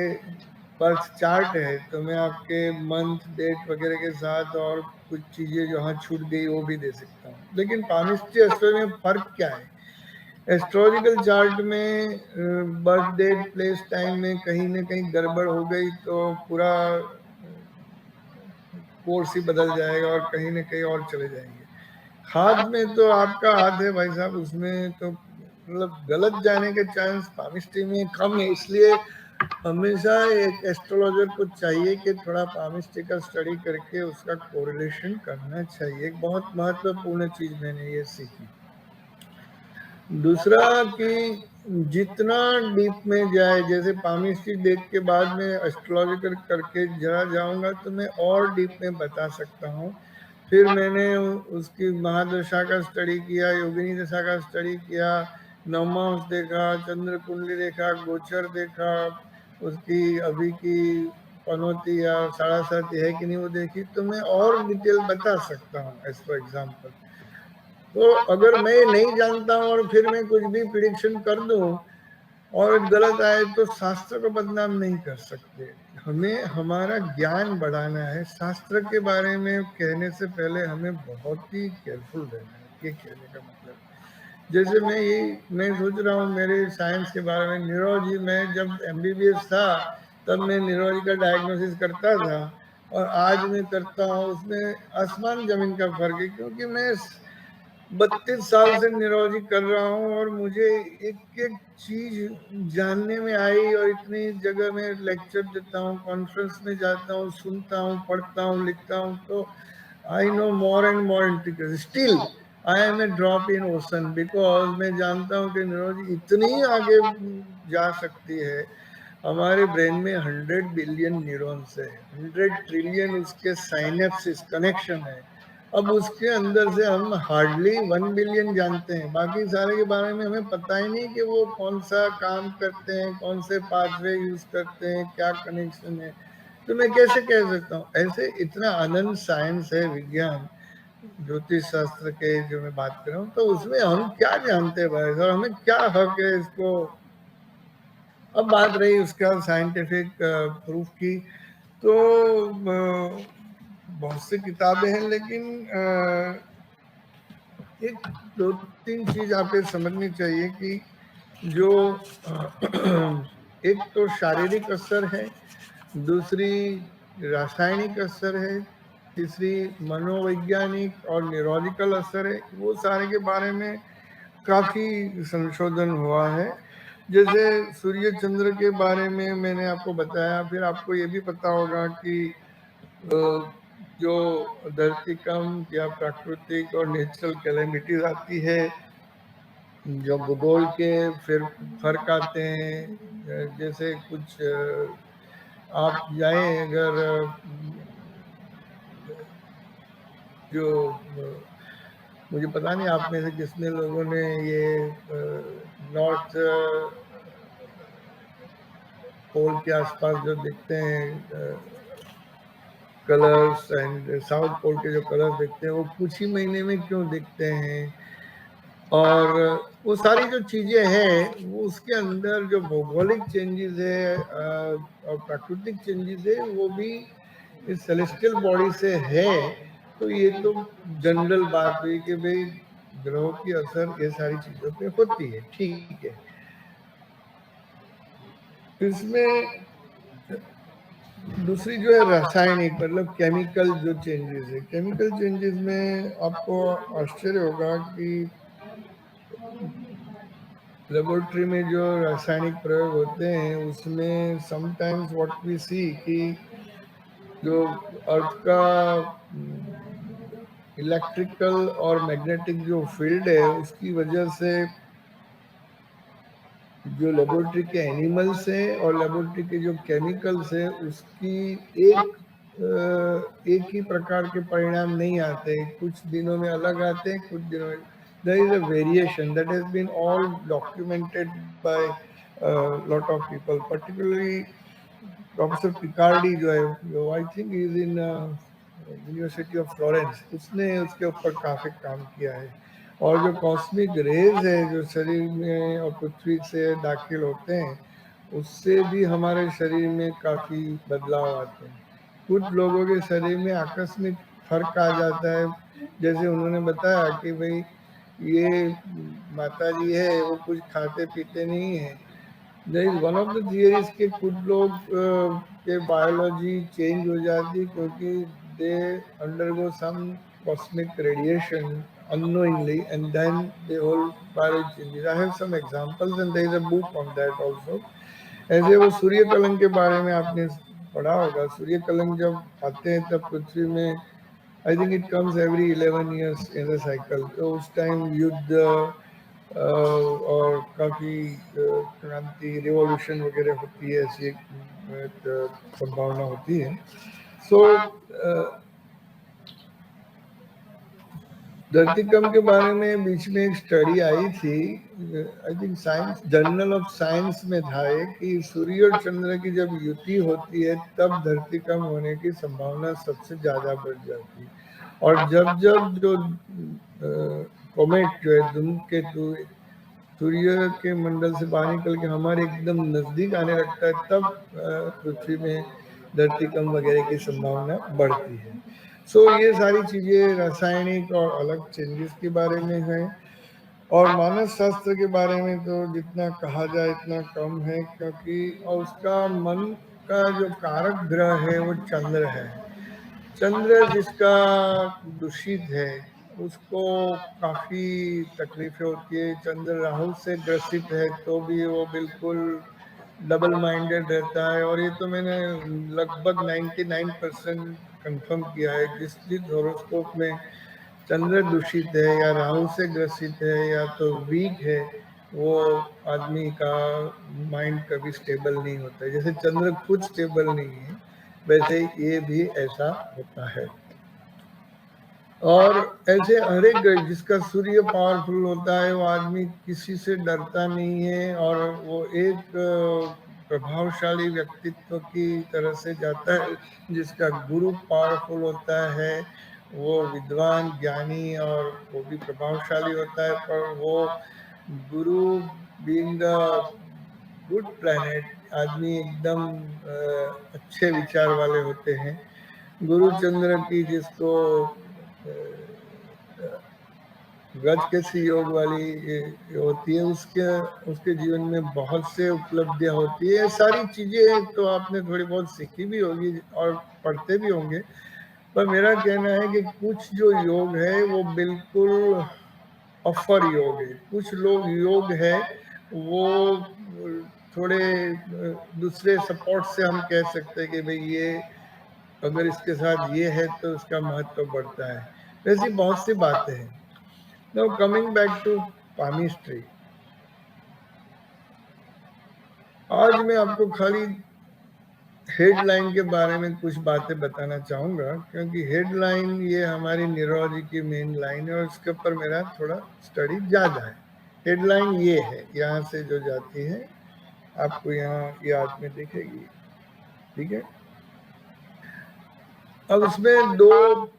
बर्थ चार्ट है तो मैं आपके मंथ, डेट वगैरह के साथ और कुछ चीज़ें जो हाँ छूट गई वो भी दे सकता हूँ। लेकिन पामिस्ट्री एस्ट्रोलॉजी में फ़र्क क्या है? एस्ट्रोलॉजिकल चार्ट में बर्थ डेट, प्लेस, टाइम में कहीं न कहीं गड़बड़ हो गई तो पूरा कोर्स ही बदल जाएगा और कहीं न कहीं और चले जाएँगे। हाथ में तो आपका हाथ है भाई साहब, उसमें तो मतलब गलत जाने के चांस पामिस्ट्री में कम है, इसलिए हमेशा एक एस्ट्रोलॉजर को चाहिए कि थोड़ा पामिस्ट्री का स्टडी करके उसका कोरिलेशन करना चाहिए। एक बहुत महत्वपूर्ण चीज़ मैंने ये सीखी। दूसरा कि जितना डीप में जाए, जैसे पामिस्ट्री देख के बाद में एस्ट्रोलॉजिकल करके जरा जाऊंगा तो मैं और डीप में बता सकता हूँ। फिर मैंने उसकी महादशा का स्टडी किया, योगिनी दशा का स्टडी किया, नवमांश देखा, चंद्र कुंडली देखा, गोचर देखा, उसकी अभी की पनौती या साढ़े है कि नहीं वो देखी, तो मैं और डिटेल बता सकता हूँ एज फॉर एग्जाम्पल। तो अगर मैं नहीं जानता हूँ और फिर मैं कुछ भी प्रिडिक्शन कर दूं और गलत आए तो शास्त्र को बदनाम नहीं कर सकते। हमें हमारा ज्ञान बढ़ाना है। शास्त्र के बारे में कहने से पहले हमें बहुत ही केयरफुल रहना है। ये कहने का मतलब, जैसे मैं सोच रहा हूँ मेरे साइंस के बारे में, न्यूरोलॉजी में जब एमबीबीएस था तब मैं न्यूरोलॉजी का डायग्नोसिस करता था और आज मैं करता हूँ, उसमें आसमान जमीन का फर्क है, क्योंकि मैं 32 साल से न्यूरोलॉजी कर रहा हूँ और मुझे एक एक चीज जानने में आई, और इतनी जगह में लेक्चर देता हूँ, कॉन्फ्रेंस में जाता हूँ, सुनता हूँ, पढ़ता हूँ, लिखता हूँ, तो I know more and more intricate. Still I am a drop in ocean, because मैं जानता हूँ कि न्यूरोलॉजी इतनी आगे जा सकती है। हमारे ब्रेन में 100 बिलियन न्यूरॉन्स है, 100 ट्रिलियन उसके साइनेप्सिस कनेक्शन है। अब उसके अंदर से हम हार्डली 1 बिलियन जानते हैं, बाकी सारे के बारे में हमें पता ही नहीं कि वो कौन सा काम करते हैं, कौन से पाथवे यूज करते हैं, क्या कनेक्शन है। तो मैं कैसे कह सकता हूँ? ऐसे इतना अनंत साइंस है, विज्ञान, ज्योतिष शास्त्र के जो मैं बात कर रहा हूँ, तो उसमें हम क्या जानते हैं भाई साहब, हमें क्या हक है इसको। अब बात रही उसका साइंटिफिक प्रूफ की, तो बहुत सी किताबें हैं, लेकिन एक दो तीन चीज आपको समझनी चाहिए कि जो एक तो शारीरिक असर है, दूसरी रासायनिक असर है, तीसरी मनोवैज्ञानिक और न्यूरोलॉजिकल असर है। वो सारे के बारे में काफी संशोधन हुआ है। जैसे सूर्य चंद्र के बारे में मैंने आपको बताया, फिर आपको ये भी पता होगा कि जो धरती कंप या प्राकृतिक और नेचुरल कैलेमिटीज आती है, जो भूगोल के फिर फर्क आते हैं। जैसे कुछ आप जाए अगर जो मुझे पता नहीं आप में से कितने लोगों ने ये नॉर्थ पोल के आसपास जो दिखते हैं कलर्स, एंड साउथ पोल के जो कलर्स दिखते हैं वो कुछ ही महीने में क्यों दिखते हैं, और वो सारी जो चीजें हैं वो उसके अंदर जो भौगोलिक चेंजेस है और प्राकृतिक चेंजेस है वो भी इस सेलेस्टियल बॉडी से है। तो ये तो जनरल बात हुई कि भाई ग्रहों की असर ये सारी चीजों पे होती है, ठीक है। इसमें दूसरी जो है रासायनिक, मतलब केमिकल जो चेंजेस है, केमिकल चेंजेस में आपको आश्चर्य होगा कि लेबोरेटरी में जो रासायनिक प्रयोग होते हैं उसमें समटाइम्स व्हाट वी सी कि जो अर्थ का इलेक्ट्रिकल और मैग्नेटिक जो फील्ड है उसकी वजह से जो लेबोरेटरी के एनिमल्स है और लेबोरेटरी के जो केमिकल्स है उसकी एक ही प्रकार के परिणाम नहीं आते, कुछ दिनों में अलग आते हैं, कुछ दिनों में there is a variation that has been all documented by lot of people, particularly professor Picardi जो है, जो I think is in university of Florence, उसने उसके ऊपर काफी काम किया है। और जो कॉस्मिक रेज है जो शरीर में और पृथ्वी से दाखिल होते हैं उससे भी हमारे शरीर में काफी बदलाव आते हैं। कुछ लोगों के शरीर में आकस्मिक फर्क आ जाता है, जैसे उन्होंने बताया कि भाई ये माता जी है वो कुछ खाते पीते नहीं है। There is one of the theories कि कुछ लोग के बायोलॉजी चेंज हो जाती है क्योंकि they undergo some cosmic radiation unknowingly and then the whole biology changes. I have some examples and there is a book on that also. ऐसे वो सूर्य कलंक के बारे में आपने पढ़ा होगा। सूर्य कलंक जब आते हैं तब पृथ्वी में I think it comes every 11 years in the cycle, तो उस टाइम युद्ध और काफी क्रांति रिवॉल्यूशन वगैरह होती है, ऐसी एक संभावना होती है। सो धरतीकंप के बारे में बीच में एक स्टडी आई थी, I think science journal of science में था कि सूर्य और चंद्र की जब युति होती है तब धरतीकंप होने की संभावना सबसे ज्यादा बढ़ जाती है। और जब जब जो कॉमेट जो है धूमकेतु सूर्य के मंडल से बाहर निकल के हमारे एकदम नजदीक आने लगता है तब पृथ्वी में धरतीकंप वगैरह की संभावना बढ़ती है। सो ये सारी चीजें रासायनिक और अलग चेंजेस के बारे में है। और मानस शास्त्र के बारे में तो जितना कहा जाए इतना कम है, क्योंकि और उसका मन का जो कारक ग्रह है वो चंद्र है। चंद्र जिसका दूषित है उसको काफी तकलीफें होती है। चंद्र राहु से ग्रसित है तो भी वो बिल्कुल डबल माइंडेड रहता है। और ये तो मैंने लगभग 99% कंफर्म किया है, जिस जिस हॉरोस्कोप में चंद्र दूषित है या राहु से ग्रसित है या तो वीक है, वो आदमी का माइंड कभी स्टेबल नहीं होता है। जैसे चंद्र खुद स्टेबल नहीं है वैसे ये भी ऐसा होता है। और ऐसे हर एक जिसका सूर्य पावरफुल होता है वो आदमी किसी से डरता नहीं है और वो एक प्रभावशाली व्यक्तित्व की तरह से जाता है। जिसका गुरु पावरफुल होता है वो विद्वान, ज्ञानी और वो भी प्रभावशाली होता है, पर वो गुरु बीइंग अ गुड प्लैनेट, आदमी एकदम अच्छे विचार वाले होते हैं। गुरु चंद्र की जिसको गजकेसरी योग वाली होती है, उसके उसके जीवन में बहुत से उपलब्धियां होती है। सारी चीजें तो आपने थोड़ी बहुत सीखी भी होगी और पढ़ते भी होंगे, पर मेरा कहना है कि कुछ जो योग है वो बिल्कुल अफर योग है। कुछ लोग योग है वो थोड़े दूसरे सपोर्ट से हम कह सकते हैं कि भाई ये अगर इसके साथ ये है तो उसका महत्व बढ़ता है। वैसी बहुत सी बातें हैं। Now coming back to palmistry, आज मैं आपको खाली हेडलाइन के बारे में कुछ बातें बताना चाहूंगा, क्योंकि हेडलाइन ये हमारी न्यूरोलॉजी की मेन लाइन है और इसके ऊपर मेरा थोड़ा स्टडी ज्यादा है। हेडलाइन ये है, यहाँ से जो जाती है आपको यहाँ याद में दिखेगी, ठीक है। अब इसमें दो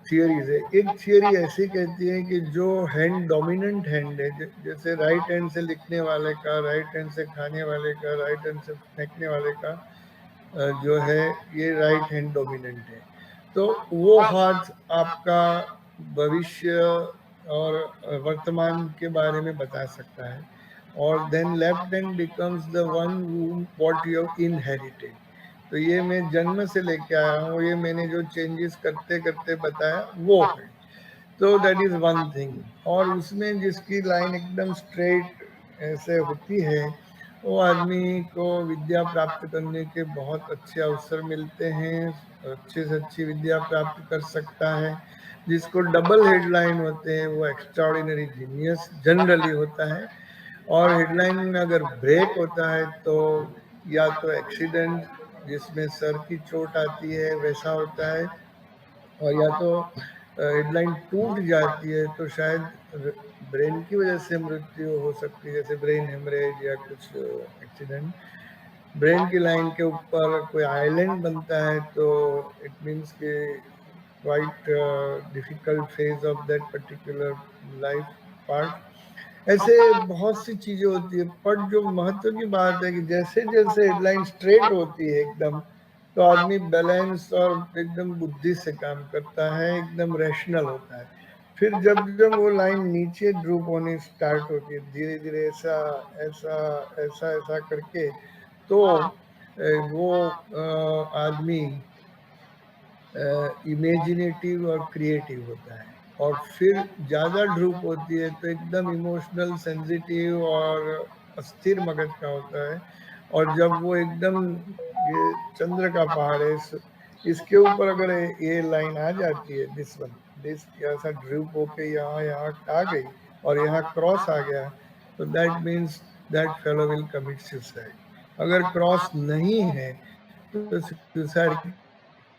थियरीज है। एक थियरी ऐसी कहती है कि जो हैंड डोमिनेंट हैंड है, जैसे राइट हैंड से लिखने वाले का, राइट हैंड से खाने वाले का, राइट हैंड से फेंकने वाले का जो है ये राइट हैंड डोमिनेंट है, तो वो हाथ आपका भविष्य और वर्तमान के बारे में बता सकता है। और then left hand becomes the one what you have inherited. तो ये मैं जन्म से लेके आया हूँ, ये मैंने जो चेंजेस करते करते बताया वो है। तो दैट इज वन थिंग। और उसमें जिसकी लाइन एकदम स्ट्रेट ऐसे होती है, वो आदमी को विद्या प्राप्त करने के बहुत अच्छे अवसर मिलते हैं, अच्छे से अच्छी विद्या प्राप्त कर सकता है। जिसको डबल हेडलाइन होते हैं वो एक्स्ट्राऑर्डिनरी जीनियस जनरली होता है। और हेडलाइन में अगर ब्रेक होता है तो या तो एक्सीडेंट जिसमें सर की चोट आती है वैसा होता है, और या तो हेडलाइन टूट जाती है तो शायद ब्रेन की वजह से मृत्यु हो सकती है, जैसे ब्रेन हेमरेज या कुछ एक्सीडेंट। ब्रेन की लाइन के ऊपर कोई आइलैंड बनता है तो इट मीन्स के quite difficult phase of that particular life part. ऐसे बहुत सी चीजें होती है, पर जो महत्व की बात है कि जैसे जैसे हेडलाइन स्ट्रेट होती है एकदम, तो आदमी बैलेंस और एकदम बुद्धि से काम करता है, एकदम रैशनल होता है। फिर जब जब वो लाइन नीचे ड्रूप होने स्टार्ट होती है धीरे धीरे ऐसा ऐसा ऐसा ऐसा करके, तो वो आदमी इमेजिनेटिव और क्रिएटिव होता है। और फिर ज़्यादा ड्रूप होती है तो एकदम इमोशनल, सेंसिटिव और अस्थिर मगज का होता है। और जब वो एकदम ये चंद्र का पहाड़ है, इसके ऊपर अगर ये लाइन आ जाती है, दिस ऐसा ड्रूप होके यहाँ यहाँ आ गई और यहाँ क्रॉस आ गया, तो that means that fellow will commit suicide. अगर क्रॉस नहीं है तो सुसाइड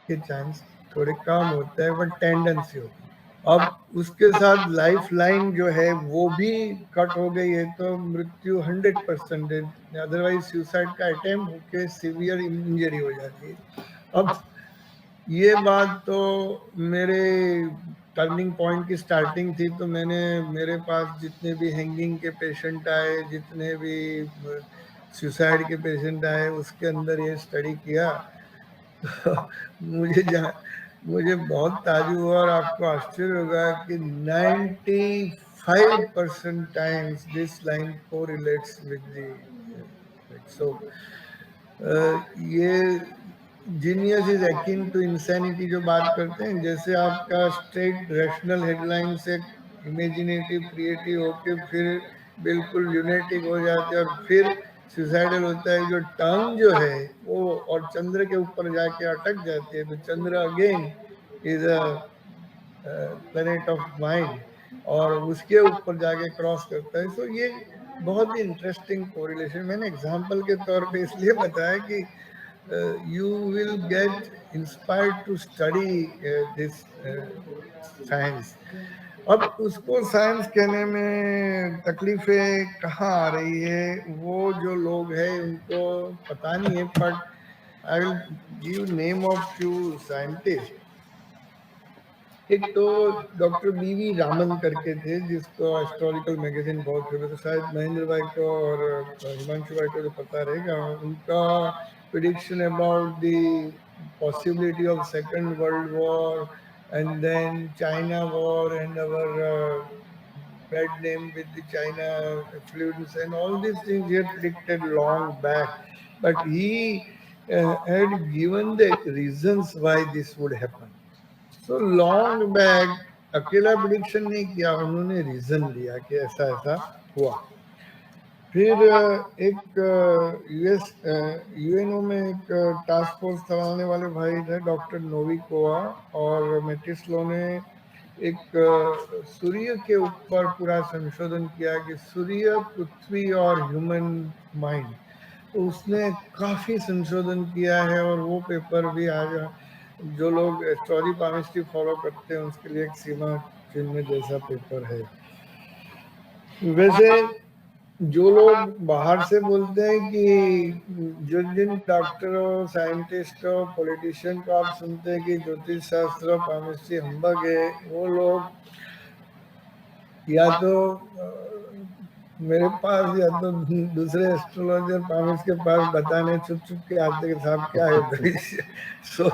के चांस थोड़े कम होते हैं, बट टेंडेंसी होती है। अब उसके साथ लाइफ लाइन जो है वो भी कट हो गई है तो मृत्यु 100% है, अदरवाइज सुसाइड का अटेम्प्ट होके सीवियर इंजरी हो जाती है। अब ये बात तो मेरे टर्निंग पॉइंट की स्टार्टिंग थी, तो मैंने मेरे पास जितने भी हैंगिंग के पेशेंट आए, जितने भी सुसाइड के पेशेंट आए, उसके अंदर ये स्टडी किया। मुझे मुझे बहुत ताजुब हुआ और आपको आश्चर्य होगा कि 95% times this line correlates with the so ये genius is akin to insanity जो बात करते हैं, जैसे आपका स्ट्रेट रैशनल हेडलाइन से इमेजिनेटिव क्रिएटिव होके फिर बिल्कुल यूनेटिक हो जाते हैं और फिर सुसाइडल होता है। जो टर्न जो है वो और चंद्र के ऊपर जाके अटक जाती है, तो Chandra again is a planet of mind और उसके ऊपर जाके क्रॉस करता है। सो ये बहुत ही इंटरेस्टिंग कोरिलेशन मैंने एग्जांपल के तौर पे इसलिए बताया कि you will get inspired to study this science. अब उसको साइंस कहने में तकलीफें कहाँ आ रही है, वो जो लोग हैं उनको पता नहीं है, but I will give name of few scientist. एक तो डॉक्टर बीवी रामन करके थे, जिसको एस्ट्रोलॉजिकल मैगजीन बहुत फेमस है, शायद महेंद्र भाई को और हिमांशु भाई को तो पता रहेगा। उनका prediction about the possibility of second world war and then China war and our bad name with the China affluence and all these things he had predicted long back, but he had given the reasons why this would happen. So long back अकेला prediction नहीं किया, उन्होंने reason दिया कि ऐसा ऐसा हुआ। फिर एक यूएस यूएनओ में एक टास्क फोर्स चलाने वाले भाई थे डॉक्टर नोविकोवा और मेटिस्लो ने एक सूर्य के ऊपर पूरा संशोधन किया कि सूर्य, पृथ्वी और ह्यूमन माइंड, तो उसने काफी संशोधन किया है और वो पेपर भी आज जो लोग एस्ट्रोलॉजी पामिस्ट्री फॉलो करते हैं उसके लिए एक सीमा चिन्ह जैसा पेपर है। वैसे जो लोग बाहर से बोलते हैं कि जिन डॉक्टरों, साइंटिस्टों, पॉलिटिशियन को आप सुनते हैं कि ज्योतिष शास्त्र, पामिस्ट्री हम्बग है, वो लोग या तो मेरे पास या तो दूसरे एस्ट्रोलॉजर पामिस्ट के पास बताने छुप छुप के आते कि साहब क्या है भविष्य। सो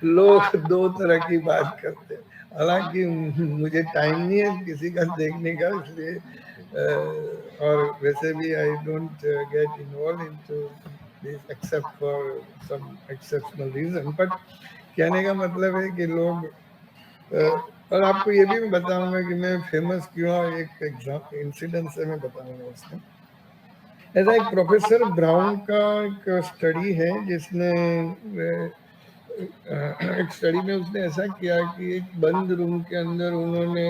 लोग दो तरह की बात करते हैं। हालांकि मुझे टाइम नहीं है किसी का देखने का, इसलिए और वैसे भी I don't get involve into this except for some exceptional reason. But कहने का मतलब है कि लोग और आपको ये भी मैं बताऊंगा कि मैं फेमस क्यों, एक एग्जाम इंसिडेंट से मैं बताऊंगा उसमें। ऐसा एक प्रोफेसर ब्राउन का एक स्टडी है जिसने एक स्टडी में उसने ऐसा किया कि एक बंद रूम के अंदर उन्होंने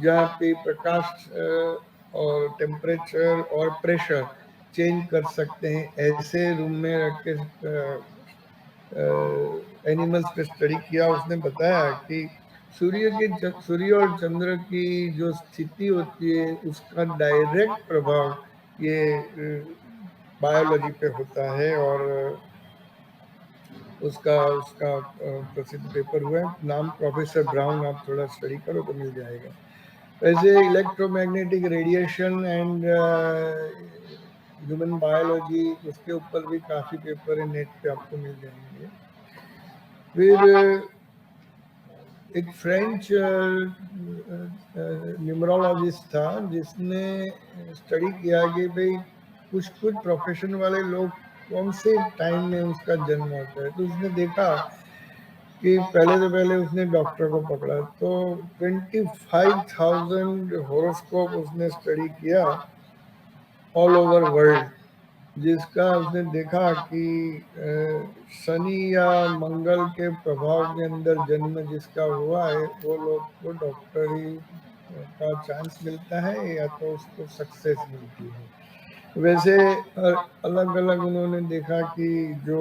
जहाँ पे प्रकाश और टेम्परेचर और प्रेशर चेंज कर सकते हैं ऐसे रूम में रख के एनिमल्स पे स्टडी किया। उसने बताया कि सूर्य और चंद्र की जो स्थिति होती है उसका डायरेक्ट प्रभाव ये बायोलॉजी पे होता है और उसका प्रसिद्ध पेपर हुआ है, नाम प्रोफेसर ब्राउन, आप थोड़ा स्टडी करो तो मिल जाएगा। वैसे electromagnetic radiation and human biology, उसके ऊपर भी काफी पेपर है, नेट पे आपको मिल जाएंगे। फिर एक फ्रेंच न्यूमरोलॉजिस्ट था जिसने स्टडी किया कि भाई कुछ प्रोफेशन वाले लोग कौन से टाइम में उसका जन्म होता है। तो उसने देखा कि पहले उसने डॉक्टर को पकड़ा, तो 25,000 हॉरोस्कोप उसने स्टडी किया ऑल ओवर वर्ल्ड, जिसका उसने देखा कि शनि या मंगल के प्रभाव के अंदर जन्म जिसका हुआ है वो लोग को डॉक्टरी का चांस मिलता है या तो उसको सक्सेस मिलती है। वैसे अलग अलग उन्होंने देखा कि जो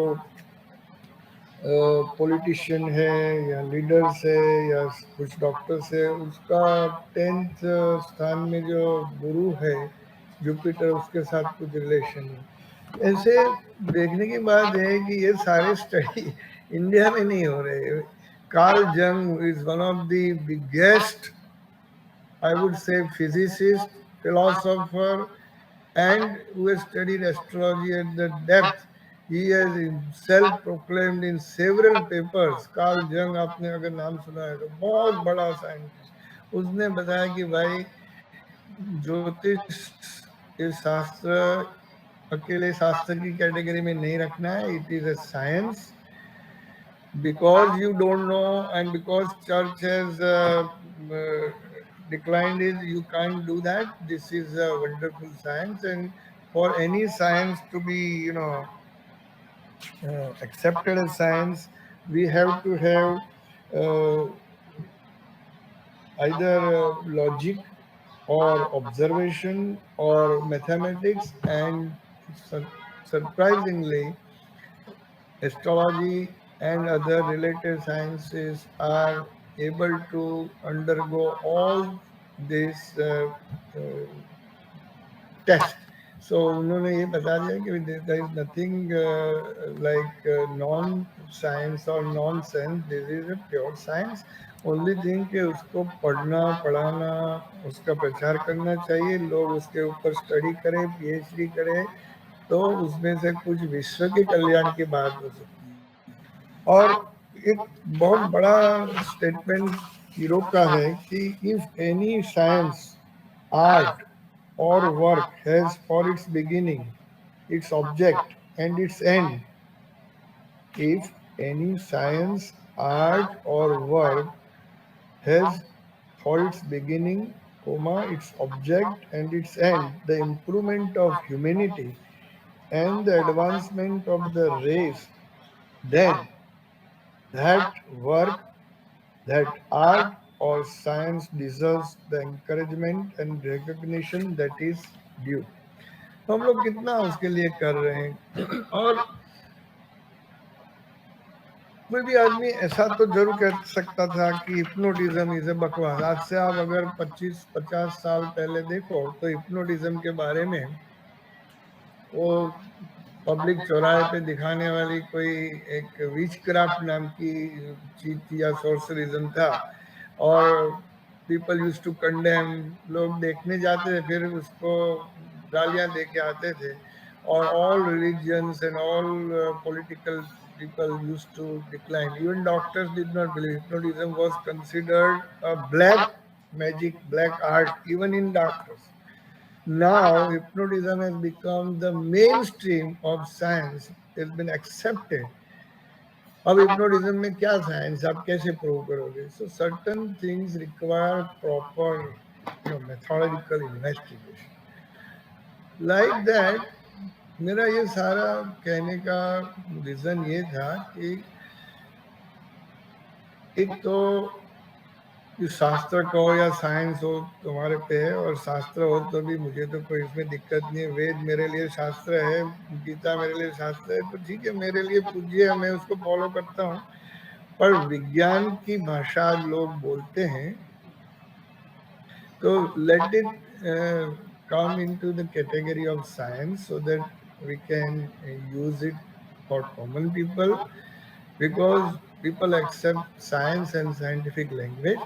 पॉलिटिशियन है या लीडर्स है या कुछ डॉक्टर्स है, उसका 10th स्थान में जो गुरु है जुपिटर, उसके साथ कुछ रिलेशन है। ऐसे देखने की बात है कि ये सारे स्टडी इंडिया में नहीं हो रहे। कार्ल जंग is one of the biggest, I would say, physicist, philosopher and who has studied astrology at the depth. He has himself proclaimed in several papers. Karl जंग, आपने अगर नाम सुना है तो बहुत बड़ा साइंटिस्ट, उसने बताया कि भाई ज्योतिष इस शास्त्र अकेले शास्त्र की कैटेगरी में नहीं रखना है, it is a science. because you don't know and because church has declined it, you can't do that. This is a wonderful science, and for any science to be accepted as science, we have to have either logic or observation or mathematics, and surprisingly astrology and other related sciences are able to undergo all these tests. So उन्होंने ये बता दिया कि there is nothing like non science और nonsense, this is a pure science. Only thing कि उसको पढ़ना पढ़ाना, उसका प्रचार करना चाहिए, लोग उसके ऊपर स्टडी करें, पीएचडी करें, तो उसमें से कुछ विश्व के कल्याण की बात हो सकती है। और एक बहुत बड़ा स्टेटमेंट यूरोप का है कि if any science, art or work has for its beginning, its object, and its end. If any science, art, or work has for its beginning, comma, its object, and its end, the improvement of humanity and the advancement of the race, then that work, that art or science deserves the encouragement and recognition that is due. तो हम लोग कितना उसके लिए कर रहे हैं। और कोई भी आदमी ऐसा तो जरूर कह सकता था कि हिप्नोटिज्म इज बकवास। आज से आप अगर 25-50 साल पहले देखो तो हिप्नोटिज्म के बारे में वो पब्लिक चौराहे पे दिखाने वाली कोई एक विच क्राफ्ट नाम की चीज थी या सोर्सरिज्म था, और पीपल यूज टू कंडेम, लोग देखने जाते थे, फिर उसको गालियां दे के आते थे। और all religions and all political people used to decline. Even doctors did not believe. Hypnotism was considered a black magic, black art, even in doctors. Now, hypnotism has become the mainstream of science. It's been accepted. अब hypnotism में क्या science, आप कैसे prove करोगे? So certain things require proper, methodological investigation. Like that, मेरा ये सारा कहने का रीजन ये था कि एक तो शास्त्र कहो या साइंस हो तुम्हारे पे है, और शास्त्र हो तो भी मुझे तो कोई इसमें दिक्कत नहीं है। वेद मेरे लिए शास्त्र है, गीता मेरे लिए शास्त्र है, तो ठीक है, मेरे लिए पूज्य है, मैं उसको फॉलो करता हूँ। पर विज्ञान की भाषा लोग बोलते हैं तो let it come into the category of science so that we can use it for common people, because people accept science and scientific language.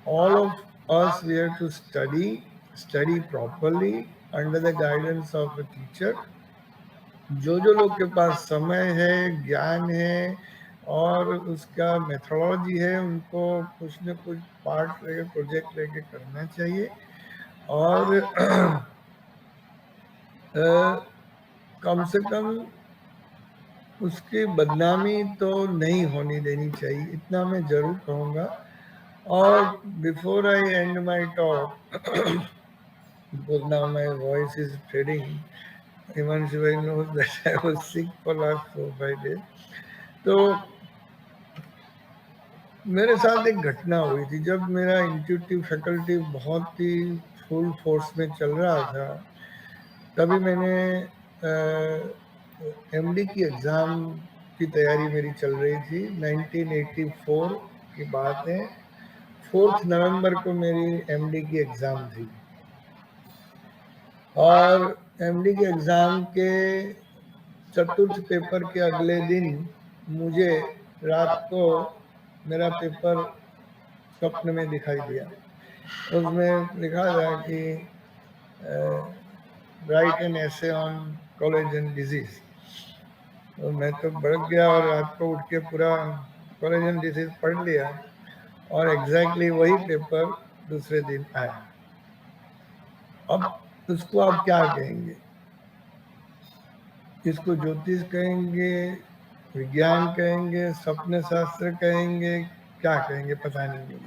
All of us, we have to study properly under the guidance of a teacher. जो लोग के पास समय है, ज्ञान है और उसका methodology है, उनको कुछ न कुछ पार्ट लेके, प्रोजेक्ट लेके करना चाहिए। और कम से कम उसकी बदनामी तो नहीं होने देनी चाहिए, इतना मैं जरूर कहूँगा। और before I and my talk, because now my voice is fading, Himanshu bhai knows that I was sick for last 4-5 days. तो मेरे साथ एक घटना हुई थी जब मेरा इंट्यूटिव फैकल्टी बहुत ही फुल फोर्स में चल रहा था। तभी मैंने एमडी की एग्ज़ाम की तैयारी मेरी चल रही थी। 1984 की बात है, 4 नवंबर को मेरी एमडी की एग्ज़ाम थी। और एमडी के एग्ज़ाम के चतुर्थ पेपर के अगले दिन मुझे रात को मेरा पेपर स्वप्न में दिखाई दिया। उसमें लिखा था कि right an essay on collagen disease. तो मैं तो भड़क गया और रात को उठ के पूरा कोलेजन डिजीज पढ़ लिया, और एग्जैक्टली वही पेपर दूसरे दिन आया। अब उसको आप क्या कहेंगे? इसको ज्योतिष कहेंगे, विज्ञान कहेंगे, स्वप्न शास्त्र कहेंगे, क्या कहेंगे पता नहीं।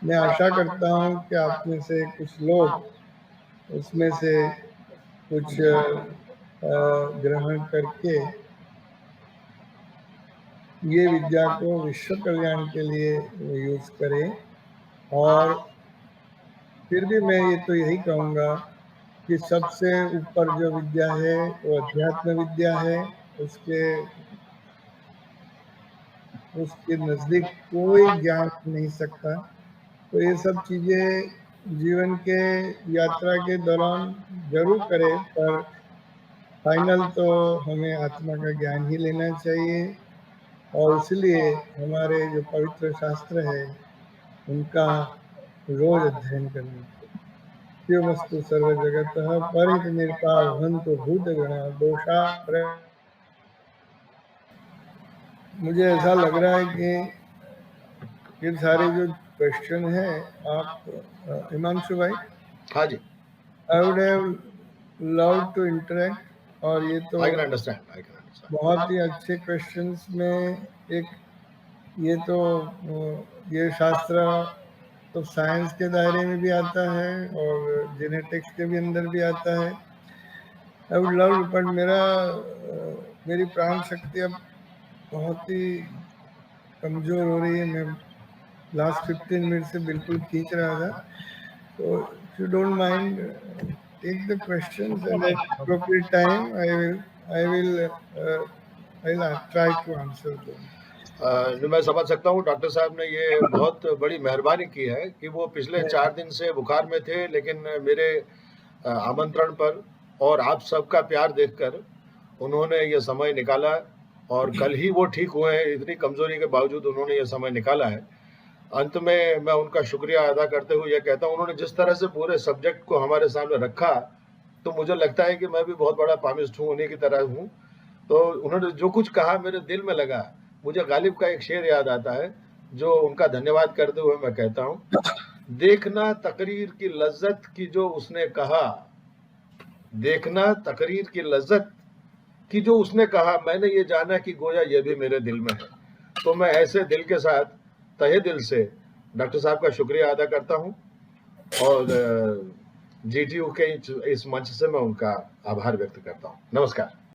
मैं आशा करता हूँ कि आप में से कुछ लोग उसमें से कुछ ग्रहण करके ये विद्या को विश्व कल्याण के लिए यूज करें। और फिर भी मैं ये तो यही कहूँगा कि सबसे ऊपर जो विद्या है वो अध्यात्म विद्या है। उसके नजदीक कोई ज्ञान नहीं सकता। तो ये सब चीजें जीवन के यात्रा के दौरान ज़रूर करें, पर फाइनल तो हमें आत्मा का ज्ञान ही लेना चाहिए और इसलिए हमारे जो पवित्र शास्त्र है, उनका रोज़ अध्ययन करना चाहिए। शिवमस्तु सर्वजगतः परितनिर्भावन्तु भूतगणा दोषा। मुझे ऐसा लग रहा है कि ये सारे जो क्वेश्चन हैं, आप हिमांशु भाई, हाँ जी, I would have love to interact, और ये तो आई कैन अंडरस्टैंड। बहुत ही अच्छे क्वेश्चंस में एक ये तो ये शास्त्र तो साइंस के दायरे में भी आता है और जेनेटिक्स के भी अंदर भी आता है। आई वुड लव, बट मेरी प्राण शक्ति अब बहुत ही कमज़ोर हो रही है। मैं लास्ट 15 मिनट से बिल्कुल खींच रहा था, तो if you don't mind, take the questions and at appropriate time I'll try to answer them. मैं समझ सकता हूँ डॉक्टर साहब ने ये बहुत बड़ी मेहरबानी की है कि वो पिछले 4 दिन से बुखार में थे, लेकिन मेरे आमंत्रण पर और आप सबका प्यार देखकर उन्होंने ये समय निकाला और कल ही वो ठीक हुए हैं। इतनी कमज़ोरी के बावजूद उन्होंने ये समय निकाला है। अंत में मैं उनका शुक्रिया अदा करते हुए ये कहता हूँ, उन्होंने जिस तरह से पूरे सब्जेक्ट को हमारे सामने रखा, तो मुझे लगता है कि मैं भी बहुत बड़ा पामिस्ट हूँ, उन्हीं की तरह हूँ। तो उन्होंने जो कुछ कहा मेरे दिल में लगा। मुझे गालिब का एक शेर याद आता है, जो उनका धन्यवाद करते हुए मैं कहता हूँ, देखना तकरीर की लज्जत की जो उसने कहा, देखना तकरीर की लज्जत की जो उसने कहा, मैंने ये जाना कि गोया ये भी मेरे दिल में है। तो मैं ऐसे दिल के साथ तहे दिल से डॉक्टर साहब का शुक्रिया अदा करता हूँ और GTU के इस मंच से मैं उनका आभार व्यक्त करता हूँ। नमस्कार।